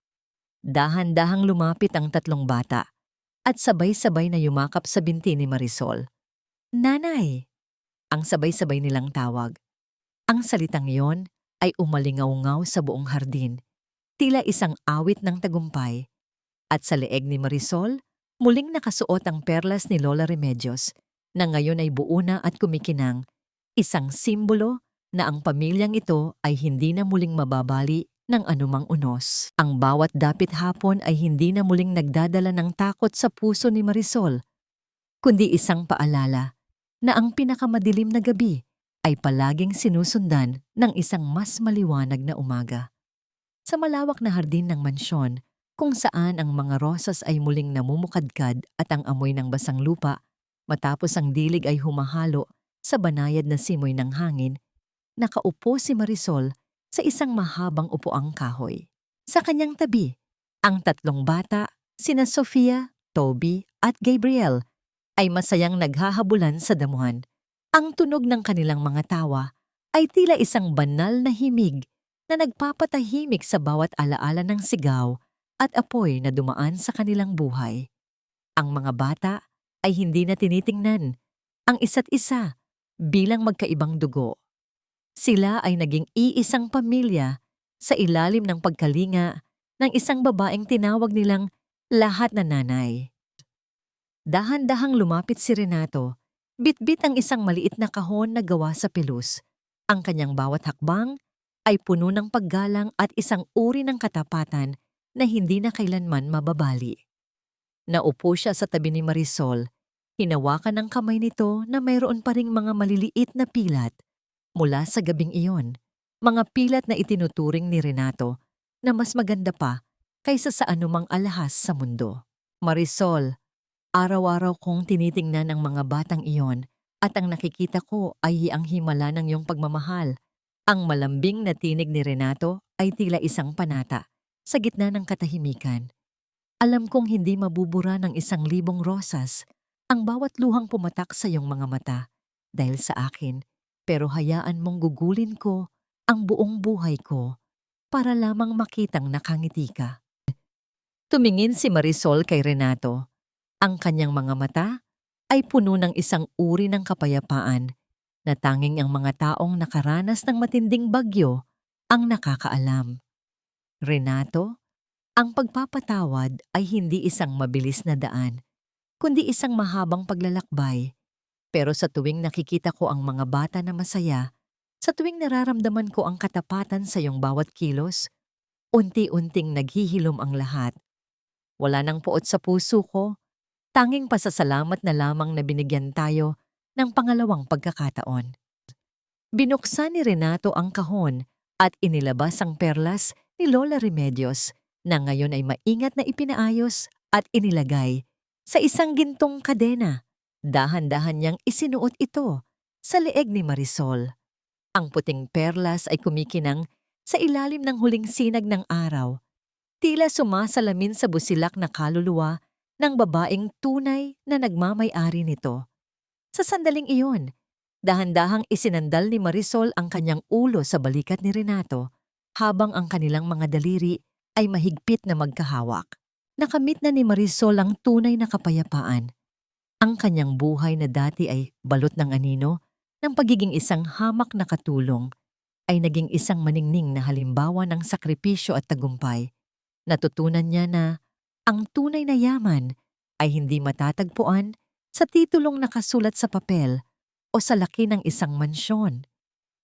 [SPEAKER 1] Dahan-dahang lumapit ang 3 bata at sabay-sabay na yumakap sa binti ni Marisol. Nanay! Ang sabay-sabay nilang tawag. Ang salitang iyon ay umalingaw-ngaw sa buong hardin, tila isang awit ng tagumpay. At sa leeg ni Marisol, muling nakasuot ang perlas ni Lola Remedios na ngayon ay buo na at kumikinang, isang simbolo na ang pamilyang ito ay hindi na muling mababali ng anumang unos. Ang bawat dapit hapon ay hindi na muling nagdadala ng takot sa puso ni Marisol, kundi isang paalala na ang pinakamadilim na gabi ay palaging sinusundan ng isang mas maliwanag na umaga. Sa malawak na hardin ng mansyon, kung saan ang mga rosas ay muling namumukadkad at ang amoy ng basang lupa matapos ang dilig ay humahalo sa banayad na simoy ng hangin. Nakaupo si Marisol sa isang mahabang upuang kahoy. Sa kanyang tabi, ang tatlong bata, sina Sofia, Toby at Gabriel, ay masayang naghahabulan sa damuhan. Ang tunog ng kanilang mga tawa ay tila isang banal na himig na nagpapatahimik sa bawat alaala ng sigaw at apoy na dumaan sa kanilang buhay. Ang mga bata ay hindi na tinitingnan ang isa't isa bilang magkaibang dugo. Sila ay naging iisang pamilya sa ilalim ng pagkalinga ng isang babaeng tinawag nilang lahat na nanay. Dahan-dahang lumapit si Renato, bitbit ang isang maliit na kahon na gawa sa pelus. Ang kanyang bawat hakbang ay puno ng paggalang at isang uri ng katapatan na hindi na kailanman mababali. Naupo siya sa tabi ni Marisol, hinawakan ng kamay nito na mayroon pa ring mga maliliit na pilat. Mula sa gabing iyon, mga pilat na itinuturing ni Renato na mas maganda pa kaysa sa anumang alahas sa mundo. Marisol, araw-araw kong tinitingnan ang mga batang iyon at ang nakikita ko ay ang himala ng iyong pagmamahal. Ang malambing na tinig ni Renato ay tila isang panata sa gitna ng katahimikan. Alam kong hindi mabubura ng 1,000 rosas ang bawat luhang pumatak sa iyong mga mata dahil sa akin. Pero hayaan mong gugulin ko ang buong buhay ko para lamang makitang nakangiti ka. Tumingin si Marisol kay Renato. Ang kanyang mga mata ay puno ng isang uri ng kapayapaan na tanging ang mga taong nakaranas ng matinding bagyo ang nakakaalam. Renato, ang pagpapatawad ay hindi isang mabilis na daan, kundi isang mahabang paglalakbay. Pero sa tuwing nakikita ko ang mga bata na masaya, sa tuwing nararamdaman ko ang katapatan sa iyong bawat kilos, unti-unting naghihilom ang lahat. Wala nang puot sa puso ko, tanging pasasalamat na lamang na binigyan tayo ng pangalawang pagkakataon. Binuksan ni Renato ang kahon at inilabas ang perlas ni Lola Remedios na ngayon ay maingat na ipinaayos at inilagay sa isang gintong kadena. Dahan-dahan niyang isinuot ito sa leeg ni Marisol. Ang puting perlas ay kumikinang sa ilalim ng huling sinag ng araw. Tila sumasalamin sa busilak na kaluluwa ng babaeng tunay na nagmamay-ari nito. Sa sandaling iyon, dahan-dahang isinandal ni Marisol ang kanyang ulo sa balikat ni Renato habang ang kanilang mga daliri ay mahigpit na magkahawak. Nakamit na ni Marisol ang tunay na kapayapaan. Ang kanyang buhay na dati ay balot ng anino ng pagiging isang hamak na katulong ay naging isang maningning na halimbawa ng sakripisyo at tagumpay. Natutunan niya na ang tunay na yaman ay hindi matatagpuan sa titulong nakasulat sa papel o sa laki ng isang mansyon,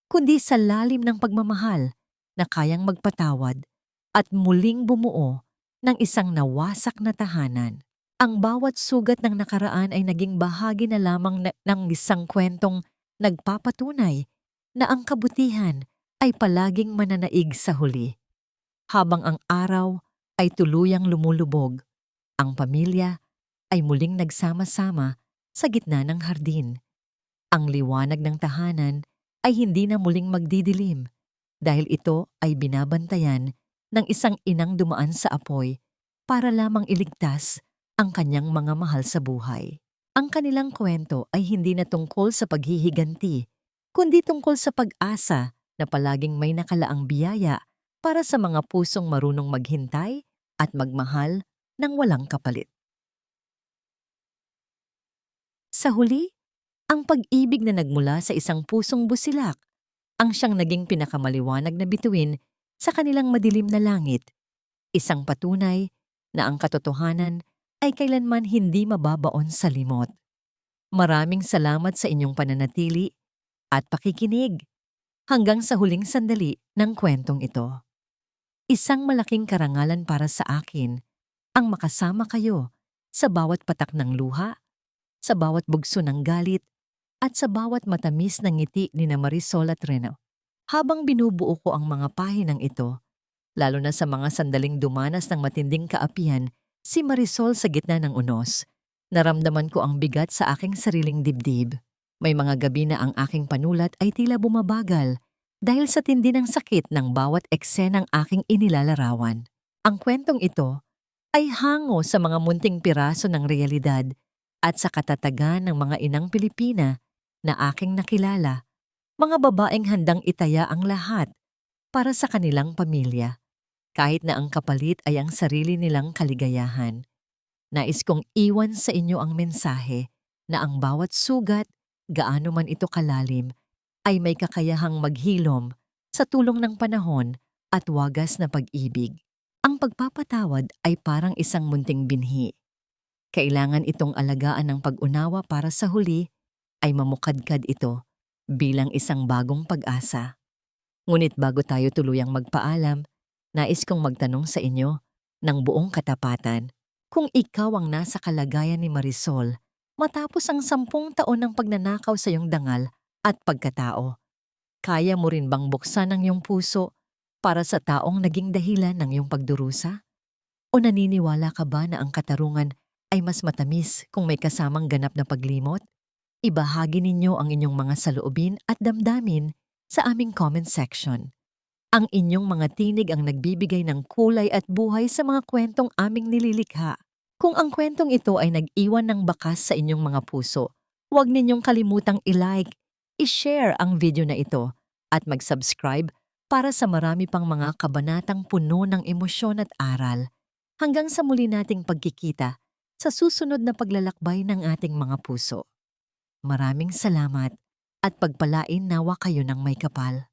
[SPEAKER 1] kundi sa lalim ng pagmamahal na kayang magpatawad at muling bumuo ng isang nawasak na tahanan. Ang bawat sugat ng nakaraan ay naging bahagi na lamang ng isang kwentong nagpapatunay na ang kabutihan ay palaging mananaig sa huli. Habang ang araw ay tuluyang lumulubog, ang pamilya ay muling nagsama-sama sa gitna ng hardin. Ang liwanag ng tahanan ay hindi na muling magdidilim dahil ito ay binabantayan ng isang inang dumaan sa apoy para lamang iligtas ang kanyang mga mahal sa buhay. Ang kanilang kwento ay hindi na tungkol sa paghihiganti, kundi tungkol sa pag-asa na palaging may nakalaang biyaya para sa mga pusong marunong maghintay at magmahal ng walang kapalit. Sa huli, ang pag-ibig na nagmula sa isang pusong busilak ang siyang naging pinakamaliwanag na bituin sa kanilang madilim na langit. Isang patunay na ang katotohanan ay kailanman hindi mababaon sa limot. Maraming salamat sa inyong pananatili at pakikinig hanggang sa huling sandali ng kwentong ito. Isang malaking karangalan para sa akin ang makasama kayo sa bawat patak ng luha, sa bawat bugso ng galit, at sa bawat matamis na ngiti ni na Marisol at Reno. Habang binubuo ko ang mga pahinang ito, Lalo na sa mga sandaling dumanas ng matinding kaapihan, si Marisol sa gitna ng unos. Naramdaman ko ang bigat sa aking sariling dibdib. May mga gabi na ang aking panulat ay tila bumabagal dahil sa tindi ng sakit ng bawat eksenang aking inilalarawan. Ang kwentong ito ay hango sa mga munting piraso ng realidad at sa katatagan ng mga inang Pilipina na aking nakilala, mga babaeng handang itaya ang lahat para sa kanilang pamilya, kahit na ang kapalit ay ang sarili nilang kaligayahan. Nais kong iwan sa inyo ang mensahe na ang bawat sugat, gaano man ito kalalim, ay may kakayahang maghilom sa tulong ng panahon at wagas na pag-ibig. Ang pagpapatawad ay parang isang munting binhi. Kailangan itong alagaan ng pag-unawa para sa huli ay mamukadkad ito bilang isang bagong pag-asa. Ngunit bago tayo tuluyang magpaalam, nais kong magtanong sa inyo ng buong katapatan. Kung ikaw ang nasa kalagayan ni Marisol, matapos ang 10 taon ng pagnanakaw sa iyong dangal at pagkatao, kaya mo rin bang buksan ang iyong puso para sa taong naging dahilan ng iyong pagdurusa? O naniniwala ka ba na ang katarungan ay mas matamis kung may kasamang ganap na paglimot? Ibahagi ninyo ang inyong mga saloobin at damdamin sa aming comment section. Ang inyong mga tinig ang nagbibigay ng kulay at buhay sa mga kwentong aming nililikha. Kung ang kwentong ito ay nag-iwan ng bakas sa inyong mga puso, huwag ninyong kalimutang i-like, i-share ang video na ito at mag-subscribe para sa marami pang mga kabanatang puno ng emosyon at aral. Hanggang sa muli nating pagkikita sa susunod na paglalakbay ng ating mga puso. Maraming salamat at pagpalain nawa kayo ng may kapal.